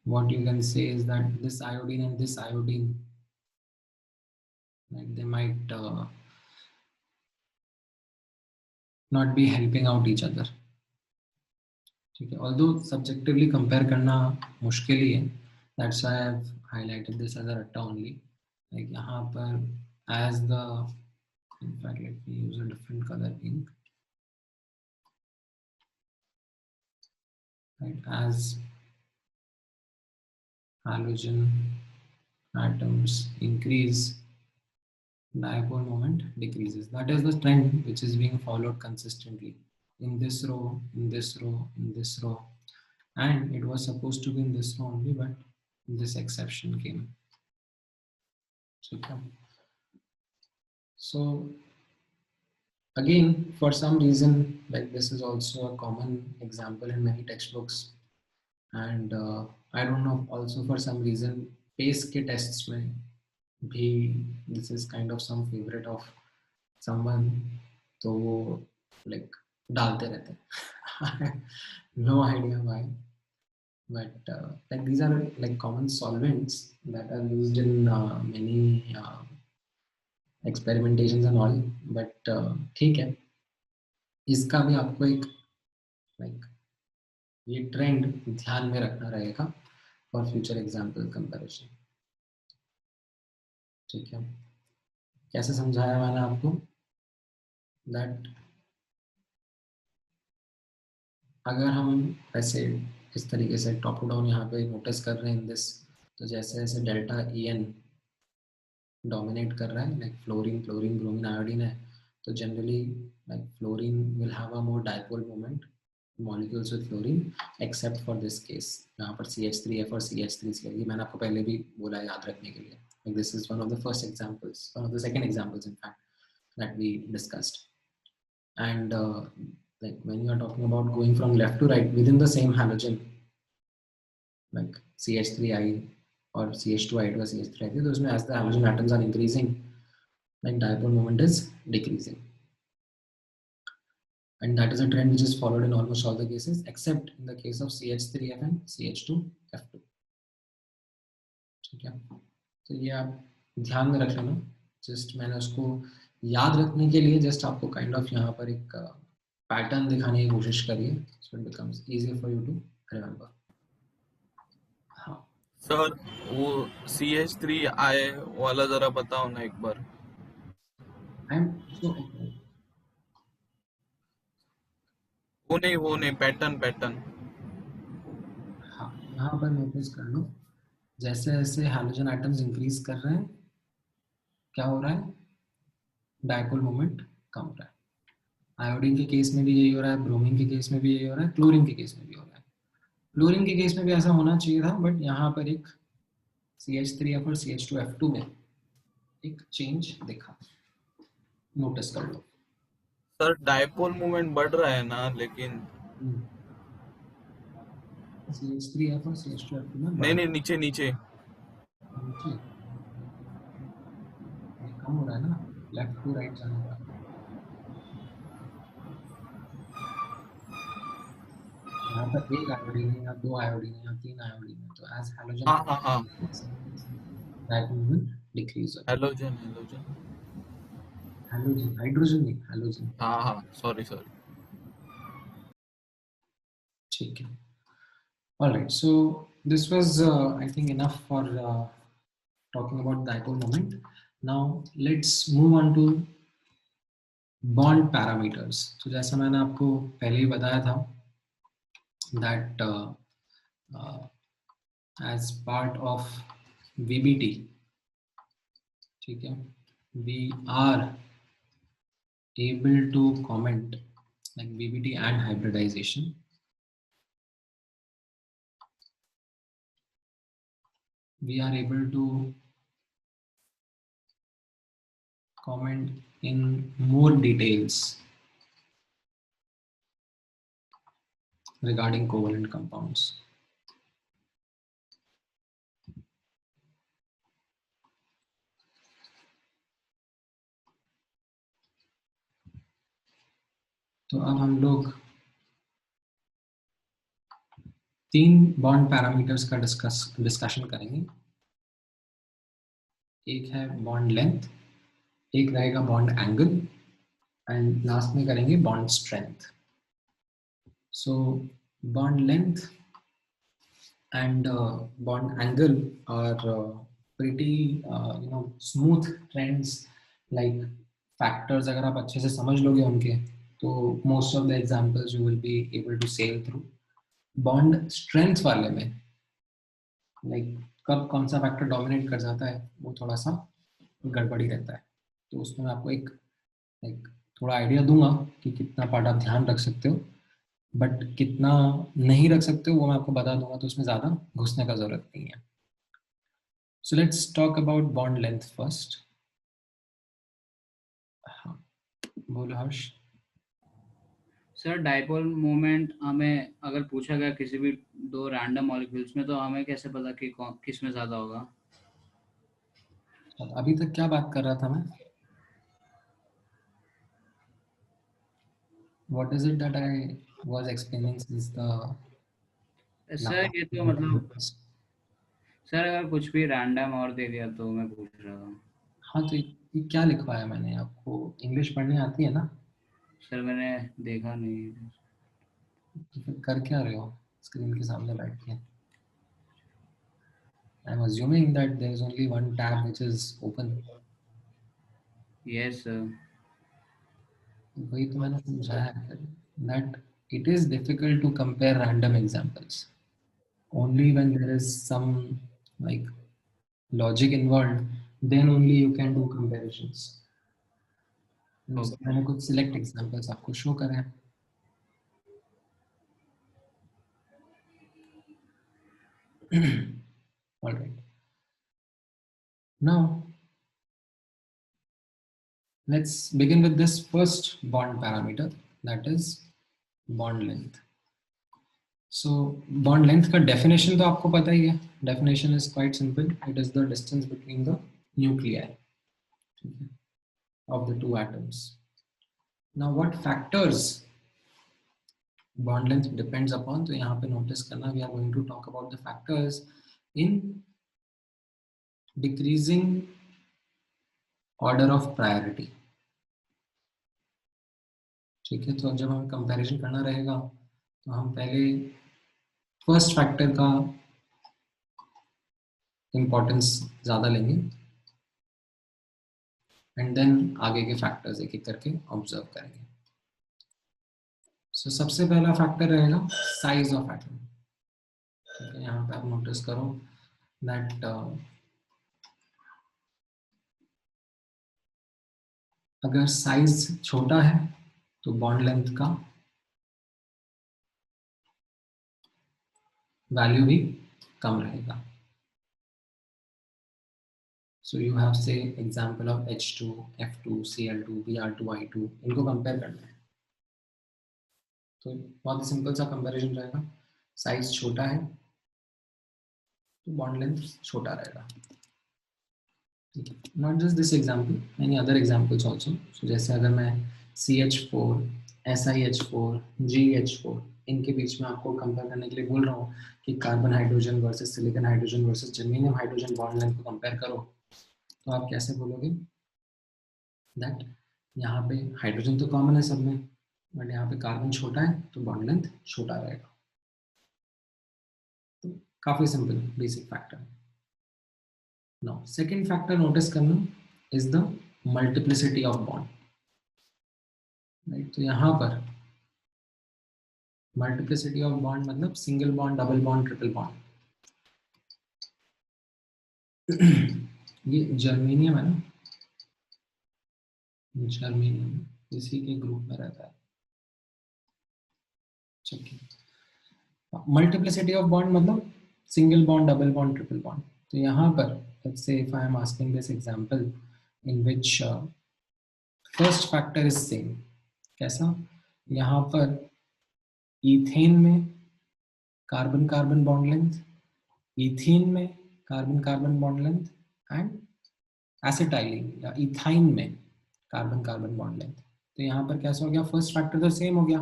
what you can say is that this iodine and this iodine, like they might not be helping out each other. ठीक है, although subjectively compare करना मुश्किल ही है, that's why I've highlighted this as a ratta only. Like यहाँ पर as the, in fact let me use a different color ink, right, as halogen atoms increase, dipole moment decreases. That is the trend which is being followed consistently in this row, in this row, in this row, and it was supposed to be in this row only, but this exception came. So again, for some reason, like this is also a common example in many textbooks, and I don't know, also for some reason pace के tests में भी this is kind of some favorite of someone, तो वो like डालते रहते हैं. No idea why, but like these are like common solvents that are used in many experimentations and all, but ठीक है, इसका भी आपको एक like ये ट्रेंड ध्यान में रखना रहेगा फॉर फ्यूचर एग्जाम्पल कंपैरिजन. ठीक है, कैसे समझाया मैंने आपको दैट अगर हम ऐसे इस तरीके से टॉप टू डाउन यहाँ पे नोटिस कर रहे हैं इन दिस, तो जैसे जैसे डेल्टा ई एन डोमिनेट कर रहा है, like fluorine chlorine bromine iodine है, तो generally like fluorine will have a more dipole moment molecules with fluorine except for this case, यहाँ पर CH3F और CH3Cl. ये मैंने आपको पहले भी बोला याद रखने के लिए. Like this is one of the first examples, one of the second examples in fact that we discussed. And like when you are talking about going from left to right within the same halogen, like CH3I or CH2I2 or CH3I3, those as the halogen atoms are increasing, like dipole moment is decreasing. And that is a trend which is followed in almost all the cases except in the case of CH3F and CH2F2. ठीक है, तो ये आप ध्यान में रख लेना. Just मैंने उसको याद रखने के लिए जस्ट आपको काइंड ऑफ यहाँ पर एक पैटर्न दिखाने की कोशिश करिए, so it becomes easier for you to remember. हाँ सर, वो CH3I वाला जरा बताओ ना एक बार. वो नहीं पैटर्न. हाँ, यहाँ पर नोटिस कर लो, जैसे जैसे हैलोजन एटम्स इंक्रीज कर रहे हैं क्या हो रहा है, डाइपोल मोमेंट कम हो रहा है. आयोडीन के केस में भी यही हो रहा है, ब्रोमीन के केस में भी यही हो रहा है, क्लोरीन के केस में भी हो रहा है. क्लोरीन के केस में भी ऐसा होना चाहिए था, बट यहाँ पर एक CH3F और CH2F2 में एक चेंज दिखा, नोटिस कर लो. सर, डाइपोल मोमेंट बढ़ रहा है ना, लेकिन CH3F और CH2F2 में नहीं नीचे नीचे कम हो रहा है ना, लेफ्ट टू राइट जाने का. यहाँ पर एक आयोडीन है या दो आयोडीन है या तीन आयोडीन है, तो एज हैलोजन हाँ डाइपोल मोमेंट डिक्रीज होता है. हैलोजन हाइड्रोजन नहीं, हैलोजन. हाँ सॉरी. ठीक है. All right, so this was I think enough for talking about dipole moment. Now let's move on to bond parameters. So जैसा मैंने आपको पहले ही बताया था that as part of VBT, ठीक है, we are able to comment like VBT and hybridization. We are able to comment in more details regarding covalent compounds. तो अब हम लोग 3 बॉन्ड पैरामीटर्स का डिस्कशन करेंगे। एक है बॉन्ड लेंथ, एक रहेगा बॉन्ड एंगल एंड लास्ट में करेंगे bond strength. So bond length and bond angle are pretty smooth trends like factors। अगर आप अच्छे से समझ लोगे उनके तो most of the examples you will be able to sail through। bond strength वाले में like कब कौन सा फैक्टर डोमिनेट कर जाता है वो थोड़ा सा गड़बड़ी रहता है, तो उसमें मैं आपको एक थोड़ा आइडिया दूंगा कि कितना पार्ट आप ध्यान रख सकते हो, बट कितना नहीं रख सकते हो वो मैं आपको बता दूंगा, तो उसमें ज़्यादा घुसने का ज़रूरत नहीं है। So let's talk about bond length first. हाँ बोलो हर्ष। सर डाइपोल मोमेंट हमें अगर पूछा गया किसी भी 2 रैंडम मॉलिक्यूल्स में तो हमें कैसे पता कि किस में ज़्यादा होगा? अभी तक क्या बात कर रहा था मैं? What is it that I was explaining since the sir ये तो मतलब सर अगर कुछ भी रैंडम और दे दिया तो मैं पूछ रहा था। हाँ तो ये क्या लिखवाया मैंने आपको? इंग्लिश पढ़ने आती है ना? सर मैंने देखा नहीं। तो फिर कर क्या रहे हो स्क्रीन के सामने बैठ के? I'm assuming that there is only one tab which is open। Yes sir. वही तो मैंने समझाया है that it is difficult to compare random examples। Only when there is some like logic involved, then only you can do comparisons। मैंने कुछ select examples आपको show करे हैं। All right, now let's begin with this first bond parameter, that is bond length। So bond length का definition तो आपको पता ही है। Definition is quite simple, it is the distance between the nuclei of the 2 atoms। Now what factors bond length depends upon, तो यहाँ पे notice करना, we are going to talk about the factors in decreasing order of priority। ठीक है, तो जब हमें comparison करना रहेगा तो हम पहले फर्स्ट फैक्टर का इंपॉर्टेंस ज़्यादा लेंगे एंड देन आगे के फैक्टर्स एक एक करके ऑब्जर्व करेंगे। सो सबसे पहला फैक्टर रहेगा साइज ऑफ एटम। ठीक है, यहाँ पे आप नोटिस करो दैट अगर साइज छोटा है तो बॉन्ड लेंथ का वैल्यू भी कम रहेगा। So you have say example of H2, F2, Cl2, Br2, I2, इनको कंपेयर करना है तो बहुत ही सिंपल सा कंपैरिजन रहेगा। साइज छोटा है तो बॉन्ड लेंथ छोटा रहेगा। Not just this example, many other examples also. So जैसे अगर मैं CH4, SiH4, GH4 इनके बीच में आपको कंपेयर करने के लिए बोल रहा हूँ कि carbon hydrogen versus silicon hydrogen versus germanium hydrogen bond length को कंपेयर करो, तो आप कैसे बोलोगे दैट यहाँ पे हाइड्रोजन तो कॉमन है सब में, बट यहाँ पे कार्बन छोटा है तो बॉन्ड लेंथ छोटा रहेगा। तो काफी simple basic factor. Now second factor notice करना is the multiplicity of bond. Right, तो यहाँ पर मल्टीप्लिसिटी ऑफ बॉन्ड मतलब single bond, double bond, triple bond. ये जर्मेनियम है ना, जर्मेनियम इसी के ग्रुप में रहता है। मल्टीप्लिसिटी ऑफ बॉन्ड मतलब single bond, double bond, triple bond. तो यहाँ पर let's say if I am asking this example in which first factor is same, कैसा? यहाँ पर ईथेन में carbon carbon bond length, ethene में carbon carbon bond length and acetylene या ethyne में कार्बन कार्बन बॉन्ड लेंथ। तो यहाँ पर कैसा हो गया, फर्स्ट फैक्टर तो सेम हो गया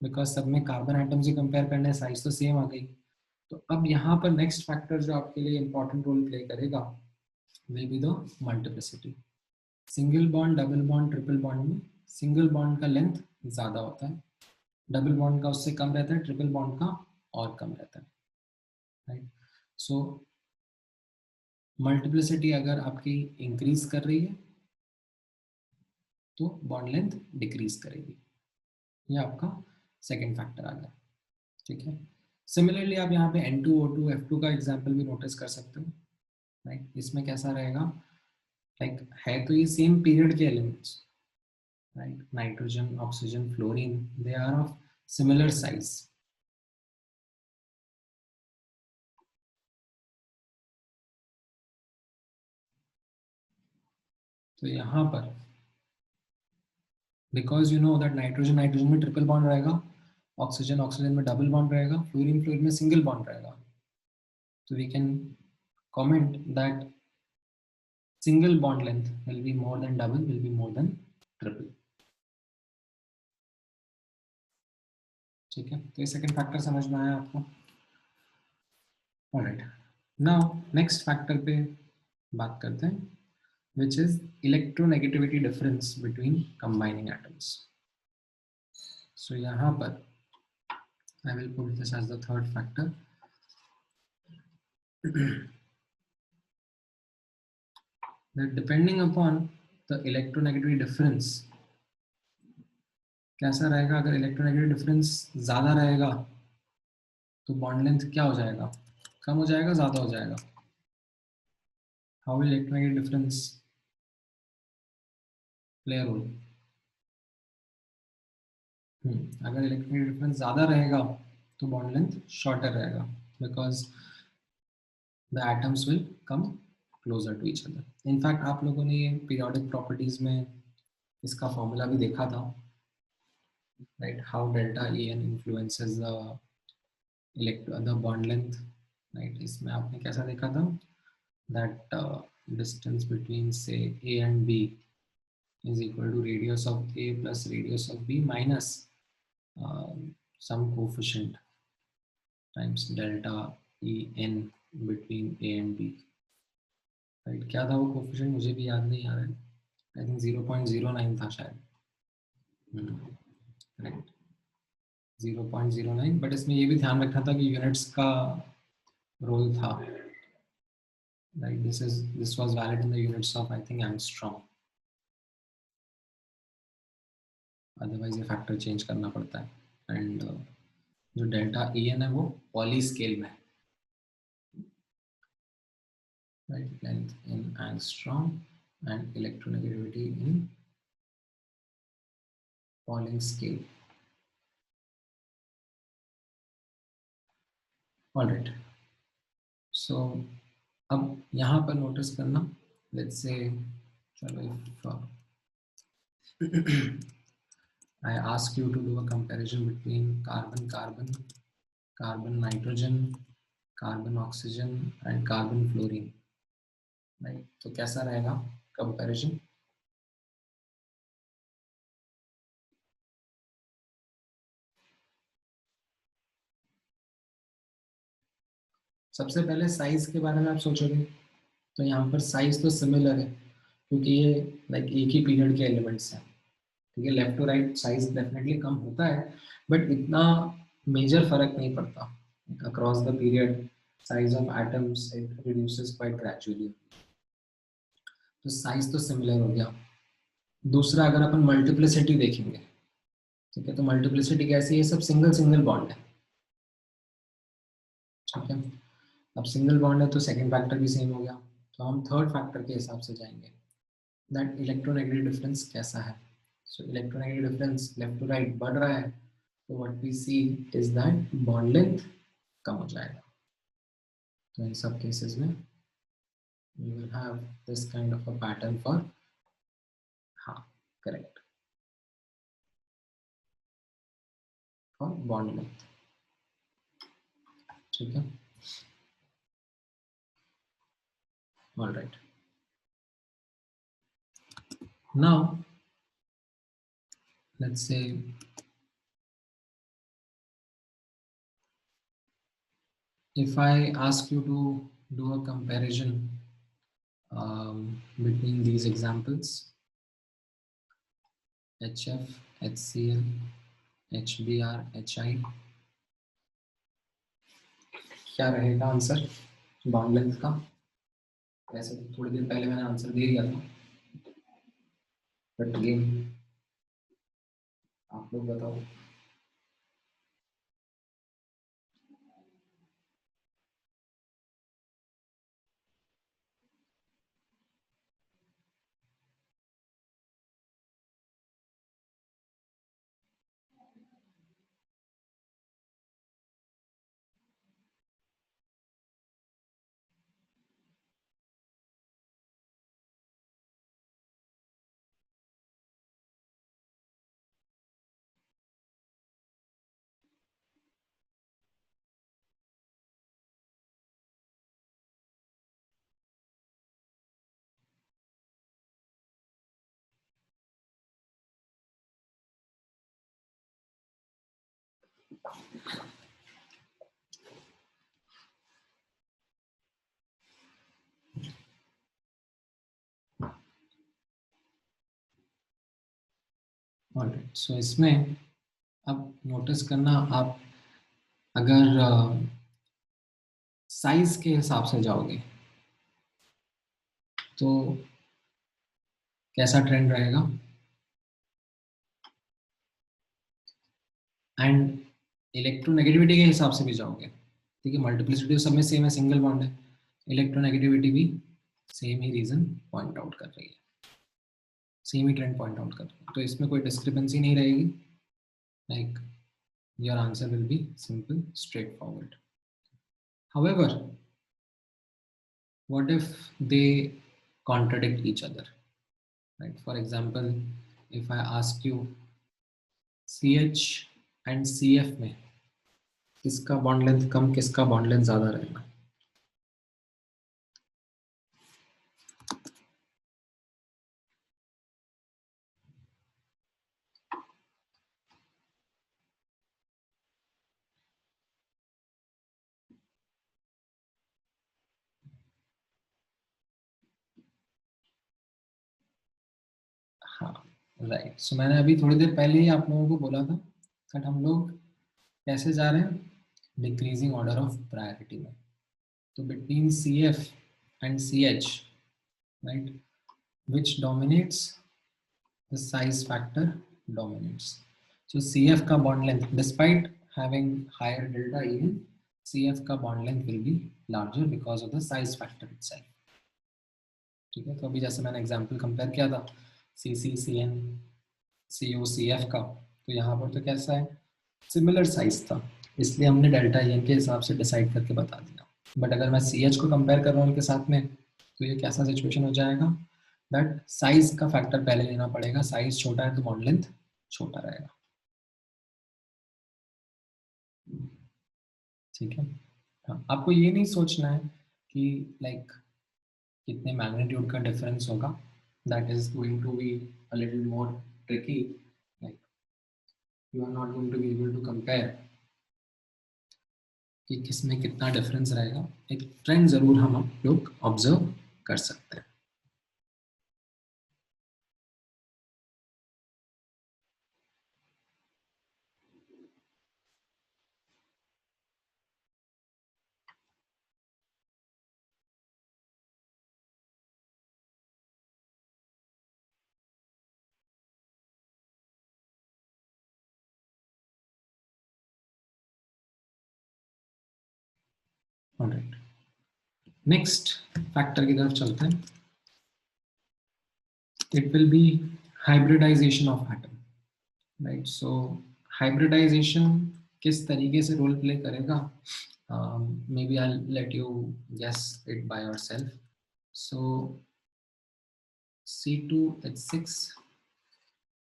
बिकॉज सब में कार्बन आइटम से कंपेयर करने साइज तो सेम आ गई। तो अब यहाँ पर नेक्स्ट फैक्टर जो आपके लिए इंपॉर्टेंट रोल प्ले करेगा will be the multiplicity. Single bond, double bond, triple bond में सिंगल बॉन्ड का लेंथ ज़्यादा होता है, डबल बॉन्ड का उससे कम रहता है, ट्रिपल बॉन्ड का और कम रहता है, राइट। सो मल्टीप्लिसिटी अगर आपकी इंक्रीज कर रही है तो बॉन्ड लेंथ डिक्रीज करेगी। ये आपका सेकेंड फैक्टर आ गया, ठीक है। सिमिलरली आप यहाँ पे N2O2 F2 का एग्जाम्पल भी नोटिस कर सकते हो, राइट। इसमें कैसा रहेगा, लाइक है तो ये सेम पीरियड के elements, right, nitrogen, oxygen, fluorine, they are of similar size. तो यहाँ पर because you know that nitrogen nitrogen में ट्रिपल बॉन्ड रहेगा, ऑक्सीजन ऑक्सीजन में डबल बॉन्ड रहेगा, फ्लोरीन फ्लोरीन में सिंगल बॉन्ड रहेगा, तो we can comment that single bond length will be more than double, will be more than triple, ठीक है। तो ये सेकंड फैक्टर समझ में आया आपको, ऑलराइट। नाउ नेक्स्ट फैक्टर पे बात करते हैं which is electronegativity difference between combining atoms. So यहाँ पर I will put this as the third factor. That depending upon the electronegativity difference, कैसा रहेगा, अगर इलेक्ट्रोनेगेटिव डिफरेंस ज़्यादा रहेगा तो बॉन्ड लेंथ क्या हो जाएगा, कम हो जाएगा, ज़्यादा हो जाएगा। How will electronegative difference play a role. अगर इलेक्ट्रोनेगेटिव डिफरेंस ज़्यादा रहेगा तो बॉन्ड लेंथ शॉर्टर रहेगा because the atoms will come closer to each other. In fact आप लोगों ने पीरियोडिक प्रॉपर्टीज में इसका फॉर्मूला भी देखा था, right, how delta A N influences the bond length, right. इसमें आपने कैसा देखा था that distance between say A and B is equal to radius of A plus radius of B minus some coefficient times delta E n between A and B, right। क्या था वो coefficient, मुझे भी याद नहीं आ रहा है, I think 0.09 था शायद, करेक्ट 0.09। बट इसमें ये भी ध्यान रखना था कि यूनिट्स का रोल था, right। This was valid in the units of I think angstrom, otherwise ये फैक्टर चेंज करना पड़ता है। एंड जो डेल्टा ई एन है वो पॉली स्केल में है, right, length in angstrom and electronegativity in Pauling scale, all right. So अब यहाँ पर नोटिस करना, लेट्स से चलो I ask you to do a comparison between carbon carbon, carbon nitrogen, carbon oxygen and carbon fluorine, right। तो कैसा रहेगा comparison, सबसे पहले साइज के बारे में आप सोचोगे तो यहाँ पर साइज तो सिमिलर है क्योंकि ये लाइक एक ही पीरियड के एलिमेंट्स हैं, ठीक है। Left to right size definitely कम होता है बट इतना मेजर फर्क नहीं पड़ता across the period, size of atoms reduces quite gradually, तो साइज तो सिमिलर हो गया। दूसरा अगर अपन मल्टीप्लिसिटी देखेंगे, ठीक है, तो मल्टीप्लिसिटी कैसी है, सब सिंगल सिंगल बॉन्ड है, ठीक है। अब सिंगल बॉन्ड है तो सेकंड फैक्टर भी सेम हो गया, तो हम थर्ड फैक्टर के हिसाब से जाएंगे, दैट इलेक्ट्रोनेगेटिव डिफरेंस कैसा है। So electronegative difference left to right बढ़ रहा है तो what we see is that bond length कम हो जाएगा। तो इन सब केसेस में we will have this kind of a pattern for, हाँ correct, for bond length, ठीक है, all right। Now let's say if I ask you to do a comparison between these examples, HF, HCl, HBr, HI, क्या रहेगा answer bond length का? वैसे तो थोड़ी देर पहले मैंने आंसर दे दिया था, बट अगेन आप लोग बताओ। ऑलराइट, सो इसमें अब नोटिस करना, आप अगर साइज के हिसाब से जाओगे तो कैसा ट्रेंड रहेगा, एंड इलेक्ट्रोनेगेटिविटी के हिसाब से भी जाओगे, ठीक है, मल्टीप्लिसिटी सब में सेम है, सिंगल बॉन्ड है, इलेक्ट्रोनेगेटिविटी भी सेम ही रीजन पॉइंट आउट कर रही है, सेम ही ट्रेंड पॉइंट आउट कर रही है, तो इसमें कोई डिस्क्रिपेंसी नहीं रहेगी, like your answer will be simple, straight forward. However, what if they contradict each other, right? For example, if I ask you CH and CF में किसका बॉन्ड लेंथ कम, किसका बॉन्ड लेंथ ज्यादा रहेगा? हाँ राइट, सो मैंने अभी थोड़ी देर पहले ही आप लोगों को बोला था कि हम लोग कैसे जा रहे हैं, डिक्रीजिंग ऑर्डर ऑफ प्रायोरिटी में, तो between CF and CH, right, which dominates, the size factor dominates. So CF का bond length, despite having higher delta EN, CF का bond length will be larger because of the size factor itself. ठीक है, तो अभी जैसे मैंने example compare किया था CC-CN CO-CF का, तो यहाँ पर तो कैसा है, सिमिलर साइज था, इसलिए हमने डेल्टा EN के हिसाब से डिसाइड करके बता दिया। बट अगर मैं CH को कंपेयर कर रहा हूँ उनके साथ में, तो ये कैसा सिचुएशन हो जाएगा, दैट साइज का फैक्टर पहले लेना पड़ेगा, साइज छोटा है तो बॉन्ड लेंथ छोटा रहेगा, ठीक है। हाँ, आपको ये नहीं सोचना है कि लाइक कितने मैग्नीट्यूड का डिफरेंस होगा, that is going to be a little more tricky, like you are not going to be able to compare कि किसमें कितना डिफरेंस रहेगा, एक ट्रेंड जरूर हम लोग ऑब्जर्व कर सकते हैं। ऑलराइट, नेक्स्ट फैक्टर की तरफ चलते हैं, it will be hybridization of atom, right. So hybridization किस तरीके से रोल प्ले करेगा, maybe I'll let you guess it by yourself. So C2H6,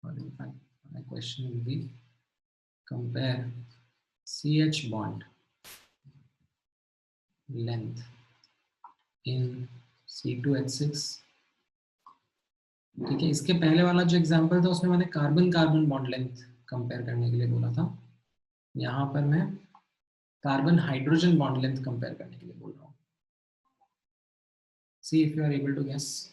or in fact my question will be compare CH bond length in C2H6 ठीक है, इसके पहले वाला जो एग्जांपल था उसमें मैंने carbon carbon bond length compare करने के लिए बोला था, यहाँ पर मैं carbon hydrogen bond length compare करने के लिए बोल रहा हूँ. See if you are able to guess.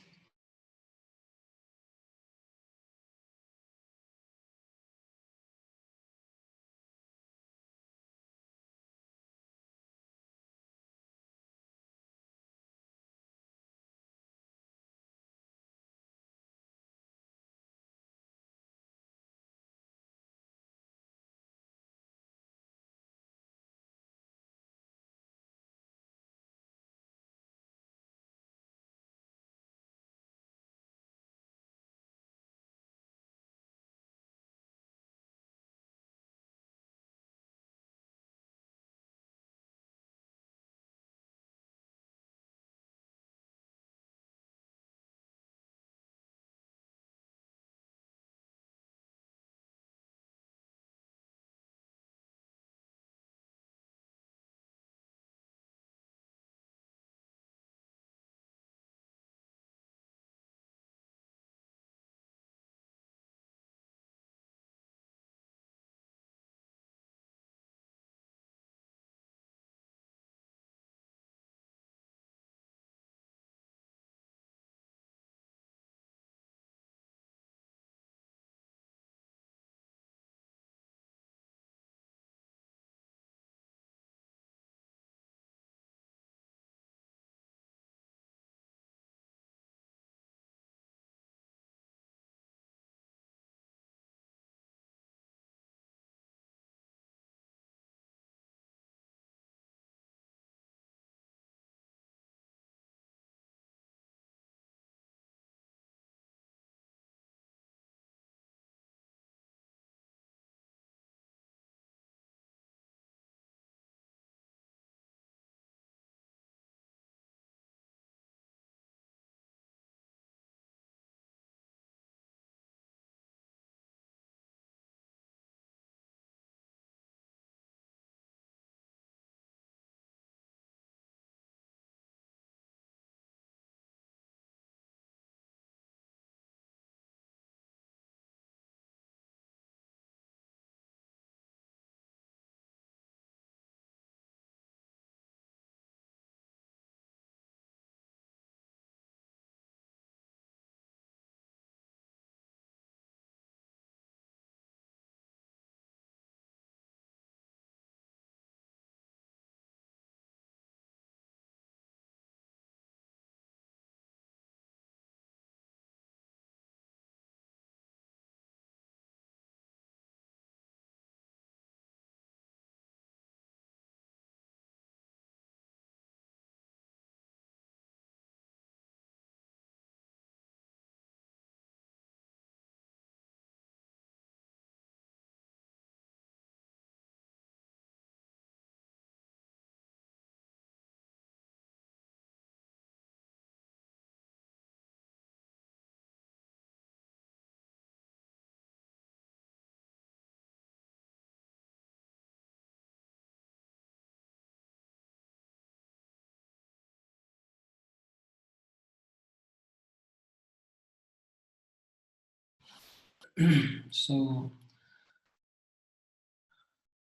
So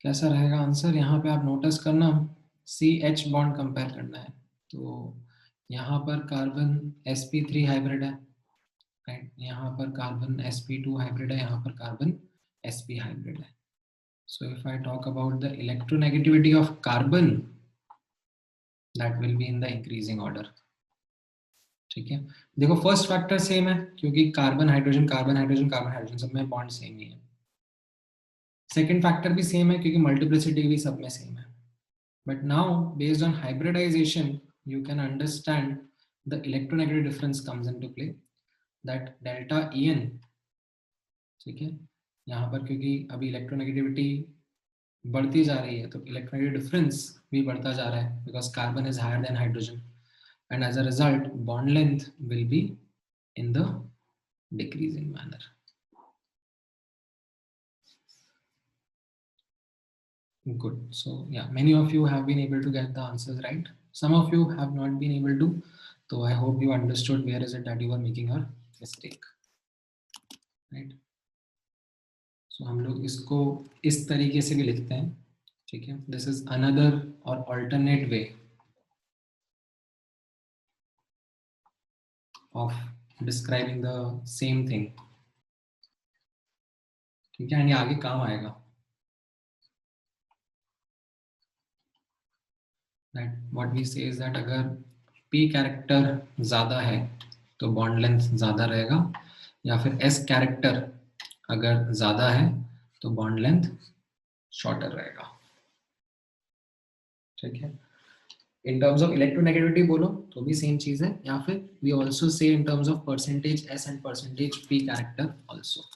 कैसा रहेगा आंसर, यहाँ पे आप नोटिस करना, CH बॉन्ड कंपेयर करना है. तो यहाँ पर कार्बन sp3 हाइब्रिड है, राइट. यहाँ पर कार्बन sp2 हाइब्रिड है, यहाँ पर कार्बन sp हाइब्रिड है. So if I talk about the electronegativity of carbon, that will be in the increasing order. ठीक है, देखो फर्स्ट फैक्टर सेम है क्योंकि carbon hydrogen carbon hydrogen carbon hydrogen सब में बॉन्ड सेम ही है. सेकंड फैक्टर भी सेम है क्योंकि मल्टीप्लिसिटी भी सब में सेम है. But now, based on hybridization, you can understand the electronegative difference comes into play. That delta En, ठीक है, यहाँ पर क्योंकि अभी इलेक्ट्रोनेगेटिविटी बढ़ती जा रही है तो इलेक्ट्रोनेगेटिव डिफरेंस भी बढ़ता जा रहा है because carbon is higher than hydrogen, and as a result, bond length will be in the decreasing manner. Good. So yeah, many of you have been able to get the answers right. Some of you have not been able to. So I hope you understood where is it that you were making a mistake. Right. So हम लोग इसको इस तरीके से भी लिखते हैं, ठीक है. दिस इज अनदर और alternate way of describing the same thing, ठीक है. एंड ये आगे काम आएगा. That what we say is that अगर p कैरेक्टर ज़्यादा है तो बॉन्ड लेंथ ज़्यादा रहेगा, या फिर s कैरेक्टर अगर ज़्यादा है तो बॉन्ड लेंथ शॉर्टर रहेगा, ठीक है. इन टर्म्स ऑफ इलेक्ट्रोनेगेटिविटी बोलो तो भी सेम चीज़ है, या फिर we also say in terms of percentage s and percentage p character also,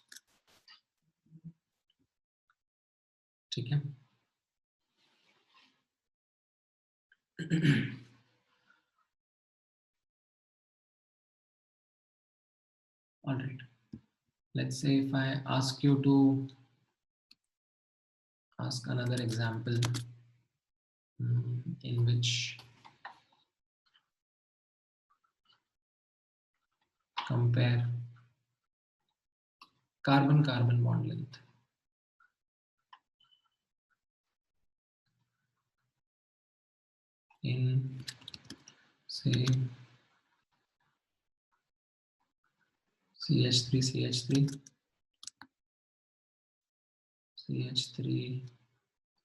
ठीक है. All right. Let's say if I ask you to ask another example in which compare carbon-carbon bond length. In say CH3, CH3, CH3,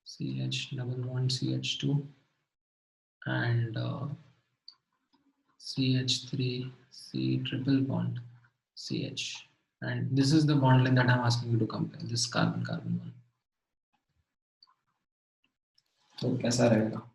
CH double bond CH2, and CH3, C triple bond CH. And this is the bond length that I'm asking you to compare, this carbon-carbon one. तो कैसा रहेगा?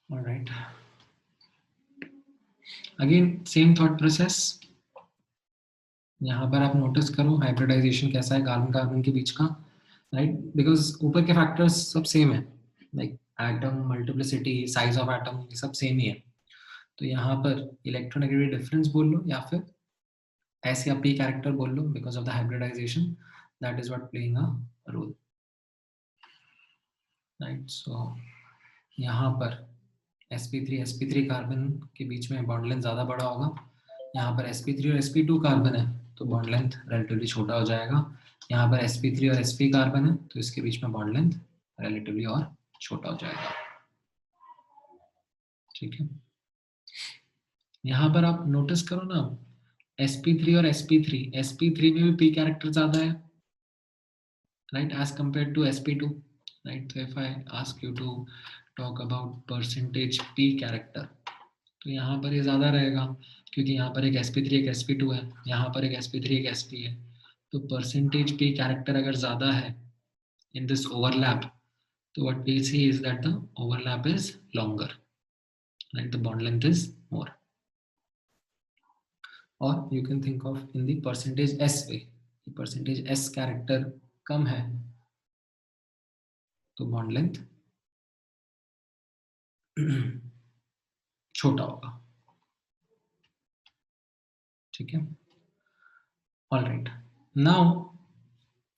All right. Again, same thought process. यहाँ पर आप notice करो hybridisation कैसा है carbon carbon के बीच का, राइट. बिकॉज ऊपर के फैक्टर्स सब सेम है, like atom, multiplicity, size of atom, ये सब सेम ही है. तो यहाँ पर इलेक्ट्रोनेगेटिव डिफरेंस बोल लो या फिर एस या पी कैरेक्टर बोल लो, because of the hybridization that is what playing a role, right. So यहाँ पर sp3 कार्बन के बीच में बॉन्ड लेंथ ज़्यादा बड़ा होगा. यहाँ पर sp3 और sp2 कार्बन है तो बॉन्ड लेंथ रिलेटिवली छोटा हो जाएगा. यहाँ पर sp3 और sp कार्बन है तो इसके बीच में बॉन्ड लेंथ रिलेटिवली और छोटा हो जाएगा, ठीक है. यहाँ पर आप नोटिस करो ना, sp3 और sp3 में भी p कैरेक्टर ज़्यादा है, right, as compared to sp2, right. तो if I ask you to talk about percentage p character, तो यहाँ पर ये ज़्यादा रहेगा क्योंकि यहाँ पर एक sp3 एक sp2 है, यहाँ पर एक sp3 एक sp है. तो परसेंटेज p कैरेक्टर अगर ज़्यादा है इन दिस ओवरलैप, तो what we see is that the overlap is longer, right. The bond length is more. or you can think of in the percentage S way. The percentage S character कम है तो bond length छोटा होगा. ठीक है. All right. Now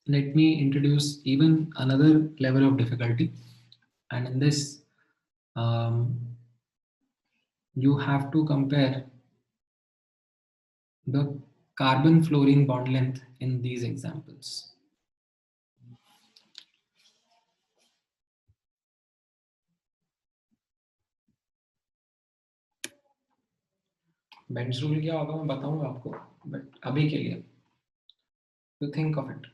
let me introduce even another level of difficulty, and in this you have to compare the carbon fluorine bond length in these examples. Benz rule क्या होगा मैं बताऊंगा आपको, but अभी के लिए to think of it,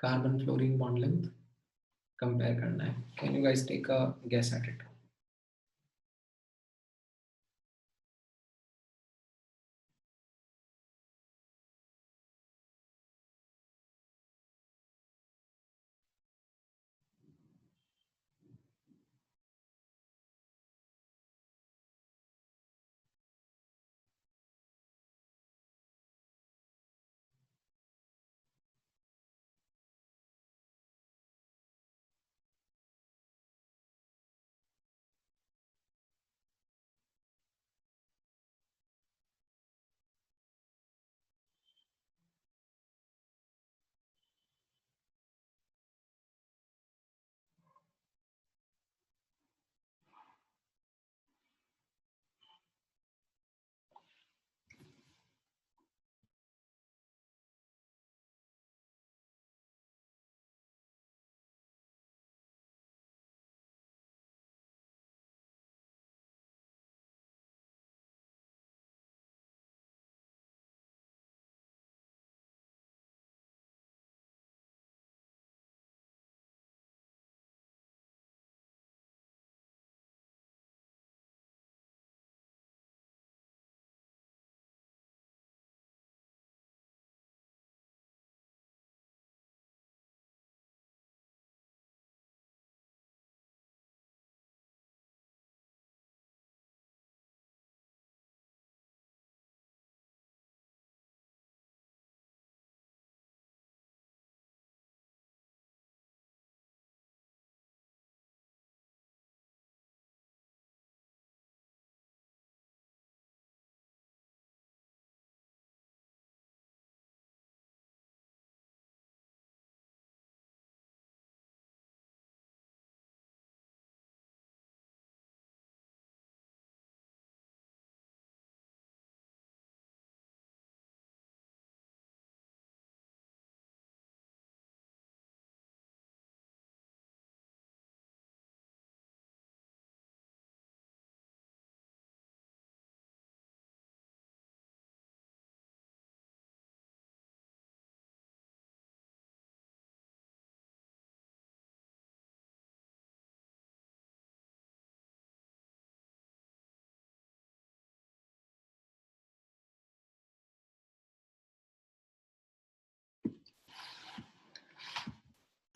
carbon fluorine bond length compare करना है. Can you guys take a guess at it?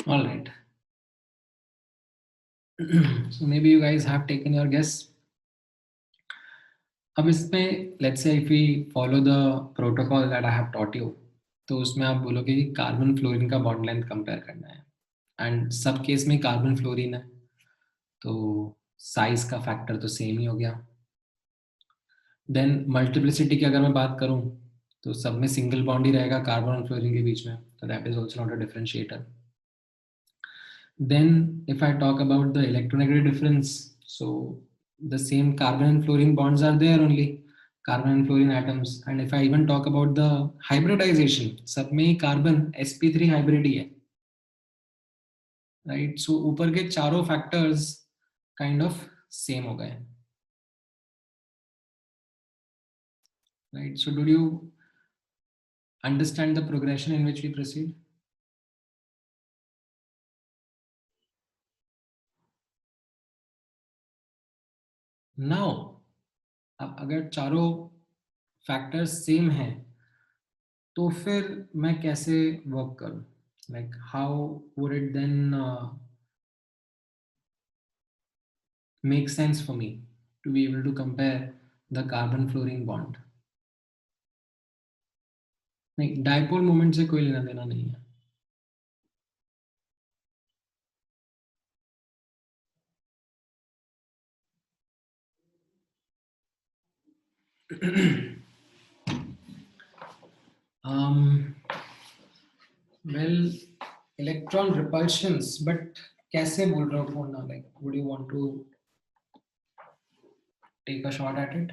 All right. So maybe you guys have taken your guess. अब इसमें let's say if we follow the protocol that I have taught you, तो उसमें आप बोलोगे कि carbon fluorine का bond length compare करना है, एंड सब केस में कार्बन फ्लोरीन है तो साइज का फैक्टर तो सेम ही हो गया. देन मल्टीप्लिसिटी की अगर मैं बात करूं तो सब में सिंगल बॉन्ड ही रहेगा कार्बन और फ्लोरीन के बीच में, तो that is also not a differentiator. Then if I talk about the electronegative difference, so the same carbon and fluorine bonds are there only, carbon and fluorine atoms. And if I even talk about the hybridization, सब में ही carbon sp3 hybrid ही है, right? So ऊपर के चारों factors kind of same हो गए, right? So did you understand the progression in which we proceed? Now अब अगर चारों फैक्टर्स सेम हैं तो फिर मैं कैसे वर्क करूं, like how would it then make sense for me to be able to compare the carbon fluorine bond? नहीं, डायपोल मोमेंट से कोई लेना देना नहीं है. Well, electron repulsions, but कैसे बोल रहे हो पूर्णा? Like, would you want to take a shot at it?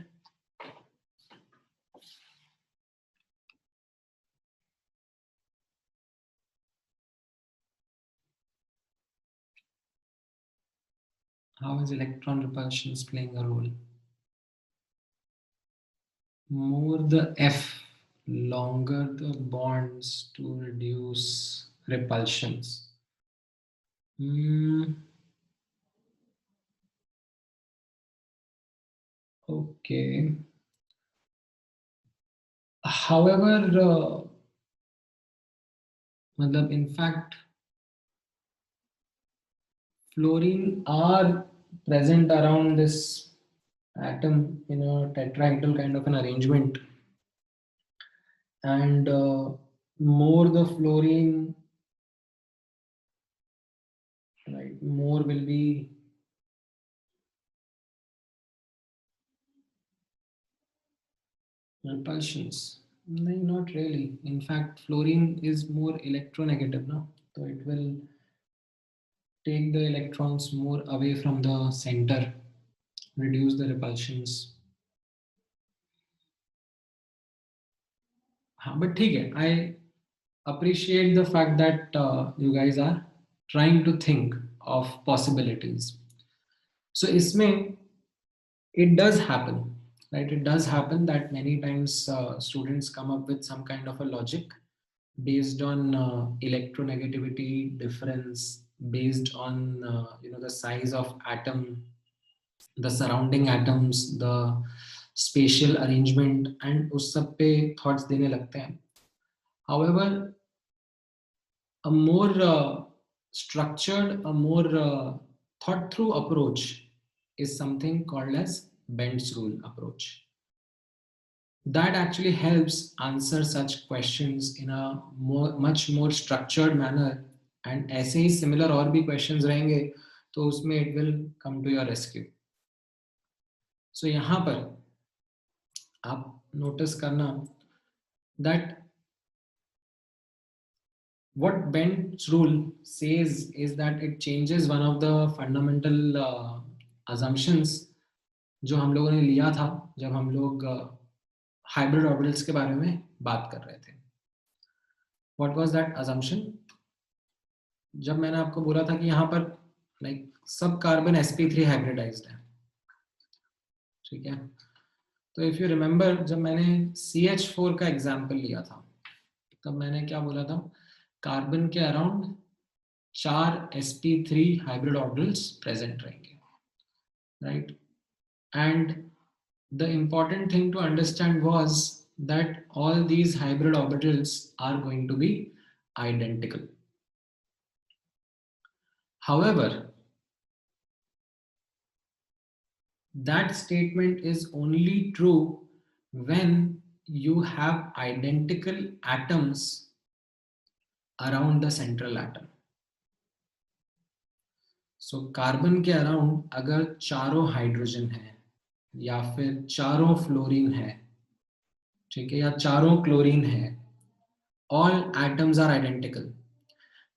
How is electron repulsions playing a role? More the F, longer the bonds to reduce repulsions. Okay. However, in fact, fluorine are present around this atom in a tetrahedral kind of an arrangement, and more the fluorine, right, more will be repulsions. No, not really. In fact, fluorine is more electronegative now, so it will take the electrons more away from the center, reduce the repulsions. But ठीक है, I appreciate the fact that you guys are trying to think of possibilities. So इसमें it does happen, right? It does happen that many times students come up with some kind of a logic based on electronegativity difference, based on the size of atom, the surrounding atoms, the spatial arrangement, and उस सब पे thoughts देने लगते हैं. However, a more structured, a more thought through approach is something called as Bend's rule approach. That actually helps answer such questions in a much more structured manner, and ऐसे ही similar और भी questions रहेंगे तो उसमें it will come to your rescue. So यहाँ पर आप notice करना that what Bend's rule says is that it changes one of the fundamental assumptions जो हम लोगों ने लिया था जब हम लोग hybrid orbitals के बारे में बात कर रहे थे. What was that assumption? जब मैंने आपको बोला था कि यहाँ पर like सब कार्बन sp3 hybridized है, ठीक है? तो if you remember जब मैंने CH4 का example लिया था तब मैंने क्या बोला था? कार्बन के around 4 sp3 hybrid orbitals present रहेंगे, right? And the important thing to understand was that all these hybrid orbitals are going to be identical. However, that statement is only true when you have identical atoms around the central atom. So carbon के around अगर चारों hydrogen है या फिर चारों fluorine है, ठीक है, या चारों क्लोरीन है, all atoms are identical,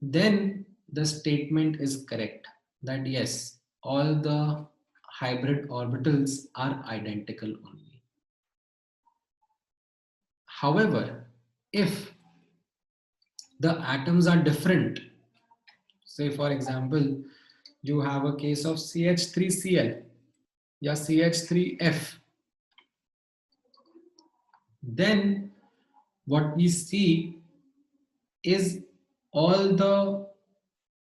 then the statement is correct that yes, all the hybrid orbitals are identical only. However, if the atoms are different, say for example, you have a case of CH3Cl या CH3F, then what we see is all the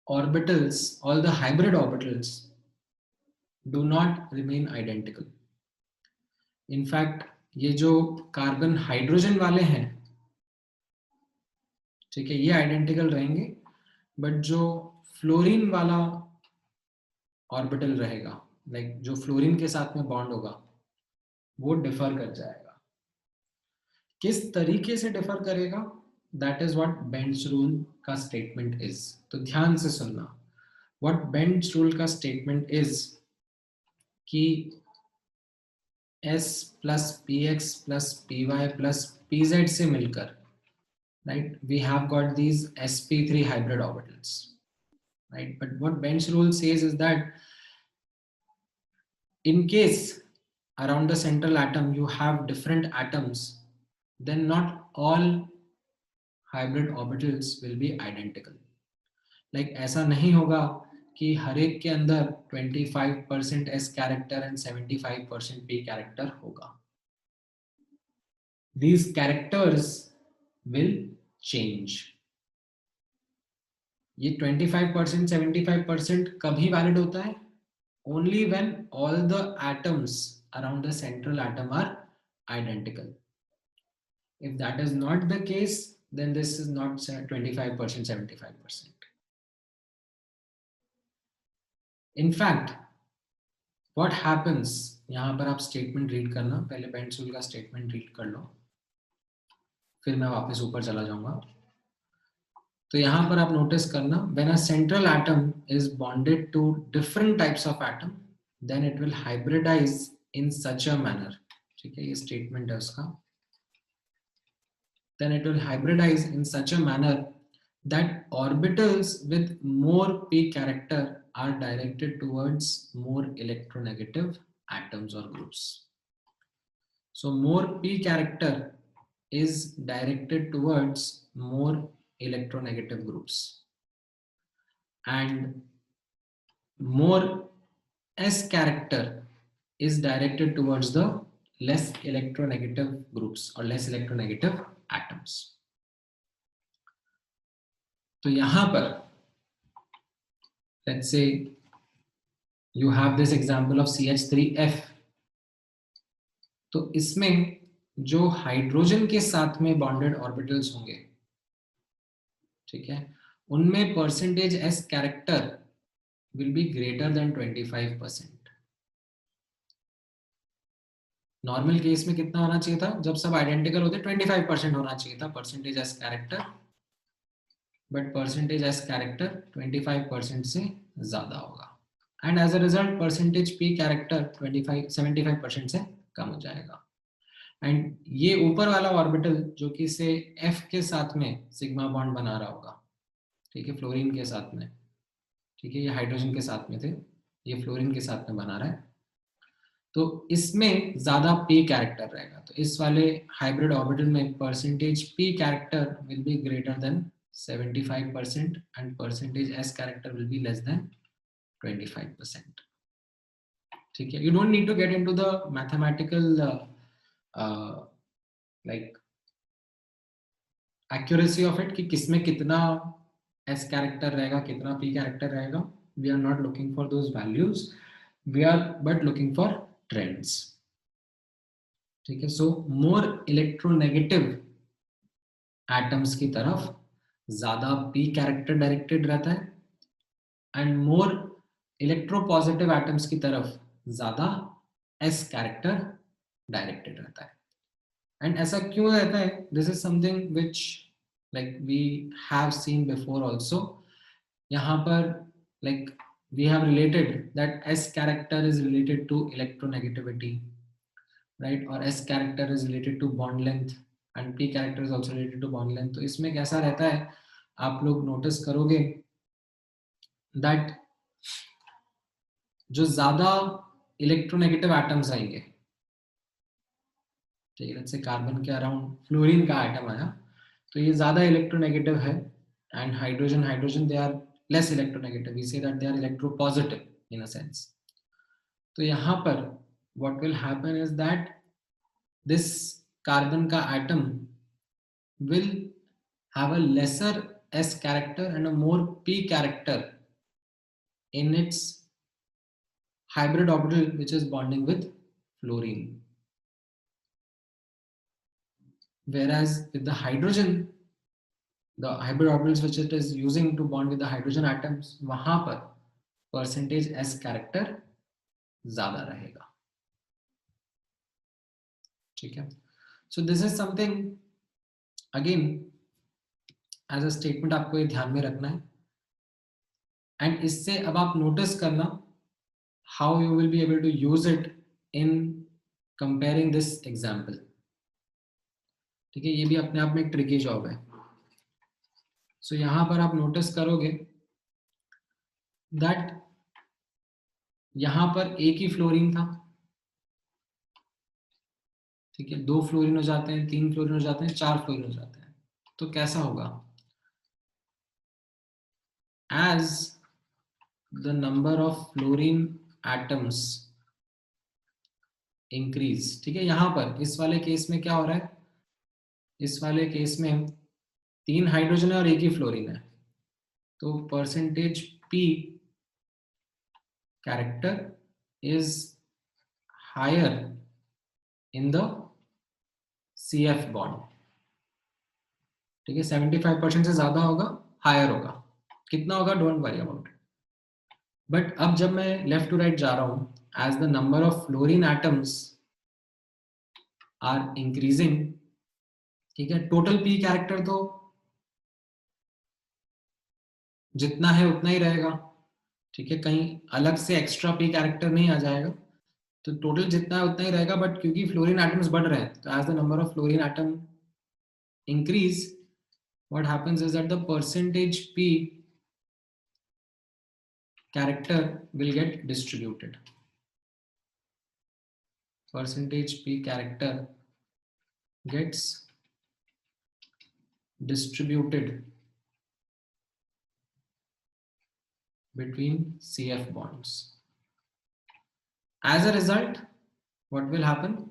orbitals, all the hybrid orbitals do not remain identical. In fact, ये जो carbon hydrogen वाले हैं, ठीक है, ये identical रहेंगे, but जो फ्लोरीन वाला ऑर्बिटल रहेगा, लाइक जो फ्लोरीन के साथ में बॉन्ड होगा, वो डिफर कर जाएगा. किस तरीके से डिफर करेगा, that is what Bent's rule का स्टेटमेंट इज। तो ध्यान से सुनना, व्हाट बेंड्स रूल का स्टेटमेंट इज कि s plus px plus py plus pz से मिलकर, right, we have got these sp3 hybrid orbitals, right? But what Benz rule says is that in case around the central atom you have different atoms, then not all hybrid orbitals will be identical. Like ऐसा नहीं होगा कि हर एक के अंदर 25% s character and 75% p character होगा. These characters will change. ये 25% 75% कभी वैलिड होता है? Only when all the atoms around the central atom are identical. If that is not the case, then this is not 25% 75%. In fact, what happens, यहाँ पर आप statement read करना, पहले bends rule का स्टेटमेंट रीड कर लो, फिर मैं वापस ऊपर चला जाऊंगा। तो यहाँ पर आप नोटिस करना, when a central atom is bonded to different types of atom, then it will hybridize in such a manner, ठीक है, ये स्टेटमेंट है उसका, then it will hybridize in such a manner that orbitals with more p character are directed towards more electronegative atoms or groups. So more p character is directed towards more electronegative groups, and more s character is directed towards the less electronegative groups or less electronegative atoms. तो यहाँ पर let's say you have this example of CH3F. तो इसमें जो hydrogen के साथ में bonded orbitals होंगे, ठीक है, उनमें percentage s character will be greater than 25%. Normal case में कितना होना चाहिए था, जब सब आइडेंटिकल होते 25% होना चाहिए था percentage s character, but percentage s character 25% से ज्यादा होगा, and as a result percentage p character 75% से कम हो जाएगा। एंड ये ऊपर वाला ऑर्बिटल जो कि से f के साथ में सिग्मा बॉन्ड बना रहा होगा, ठीक है, फ्लोरीन के साथ में, ठीक है, ये हाइड्रोजन के साथ में थे, ये फ्लोरीन के साथ में बना रहा है, तो इसमें ज्यादा p कैरेक्टर रहेगा। तो इस वाले हाइब्रिड ऑर्बिटल में percentage p character will be greater than 75% and percentage s character will be less than 25%, ठीक है। You don't need to get into the mathematical like accuracy of it कि किसमें कितना s कैरेक्टर रहेगा, कितना p character रहेगा। We are not looking for those values, we are but looking for trends, ठीक है। सो मोर इलेक्ट्रोनेगेटिव एटम्स की तरफ ज्यादा p कैरेक्टर डायरेक्टेड रहता है, एंड मोर इलेक्ट्रोपॉजिटिव एटम्स की तरफ ज्यादा s कैरेक्टर डायरेक्टेड रहता है। एंड ऐसा क्यों रहता है, this is something which like we have seen before also. यहाँ पर like we have related that s character is related to electronegativity, right, or s character is related to bond length and p character is also related to bond length। तो इसमें कैसा रहता है, आप लोग notice करोगे that जो ज्यादा इलेक्ट्रोनेगेटिव एटम्स आएंगे, ठीक है, जैसे कार्बन के अराउंड फ्लोरीन का एटम आया, तो ये ज्यादा इलेक्ट्रोनेगेटिव है, and hydrogen they are less electronegative, we say that they are electropositive in a sense। तो यहाँ पर what will happen is that this carbon का atom will have a lesser s character and a more p character in its hybrid orbital which is bonding with fluorine, whereas with the hydrogen, the hybrid orbitals which it is using to bond with the hydrogen atoms, वहां पर percentage s character ज्यादा रहेगा, ठीक है। So this is something again as a statement आपको ये ध्यान में रखना है, एंड इससे अब आप नोटिस करना how you will be able to use it in comparing this example. ठीक है, ये भी अपने आप में एक ट्रिकी जॉब है। सो यहां पर आप नोटिस करोगे दैट यहां पर एक ही फ्लोरीन था, ठीक है, 2 फ्लोरीन हो जाते हैं, 3 फ्लोरीन हो जाते हैं, 4 फ्लोरीन हो जाते हैं। तो कैसा होगा? As the number of fluorine atoms increase, ठीक है, यहां पर इस वाले केस में क्या हो रहा है, इस वाले केस में 3 हाइड्रोजन है और एक ही फ्लोरीन है, तो percentage P character is higher in the CF bond. ठीक है, 75% से ज्यादा होगा, हायर होगा, कितना होगा don't worry about it. But अब जब मैं लेफ्ट टू राइट जा रहा हूं, as the number of fluorine atoms are increasing, ठीक है, टोटल पी कैरेक्टर तो जितना है उतना ही रहेगा, ठीक है, कहीं अलग से एक्स्ट्रा पी कैरेक्टर नहीं आ जाएगा, तो टोटल जितना है उतना ही रहेगा। बट क्योंकि फ्लोरीन एटम्स बढ़ रहे हैं, तो as the number of fluorine atom increase, what happens is that the percentage P character will get distributed. Percentage P character gets distributed between CF bonds. As a result, what will happen?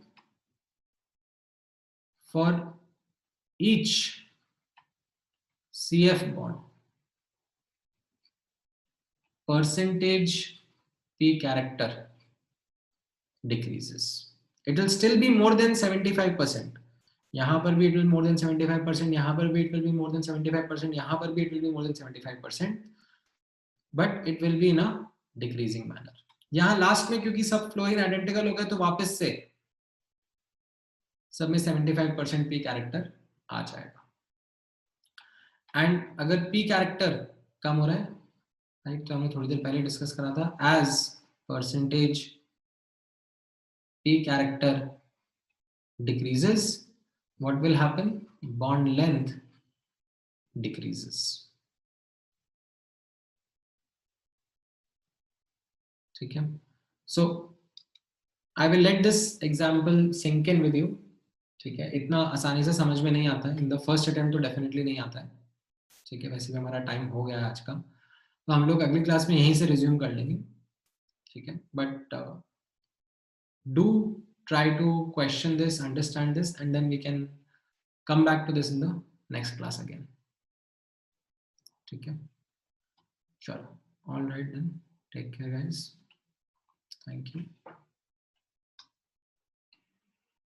For each CF bond, percentage P character decreases. It will still be more than 75%. यहाँ पर भी it will more than 75%, यहाँ पर भी it will be more than 75%, यहाँ पर भी it will be more than 75%, but it will be in a decreasing manner. यहाँ लास्ट में क्योंकि सब फ्लोरीन आइडेंटिकल हो गए, तो वापस से सब में 75% पी कैरेक्टर आ जाएगा। एंड अगर पी कैरेक्टर कम हो रहा है, राइट, तो हमने थोड़ी देर पहले डिस्कस करा था, as percentage P character decreases, what will happen? Bond length decreases. ठीक है, so I will let this example sink in with you. ठीक है, इतना आसानी से समझ में नहीं आता है, इन द फर्स्ट अटेम्प्ट तो डेफिनेटली नहीं आता है। ठीक है, वैसे भी हमारा टाइम हो गया है आज का, तो हम लोग अगली क्लास में यहीं से रिज्यूम कर लेंगे। ठीक है, but do try to question this, understand this, and then we can come back to this in the next class again. ठीक है, sure, all right then, take care guys, thank you.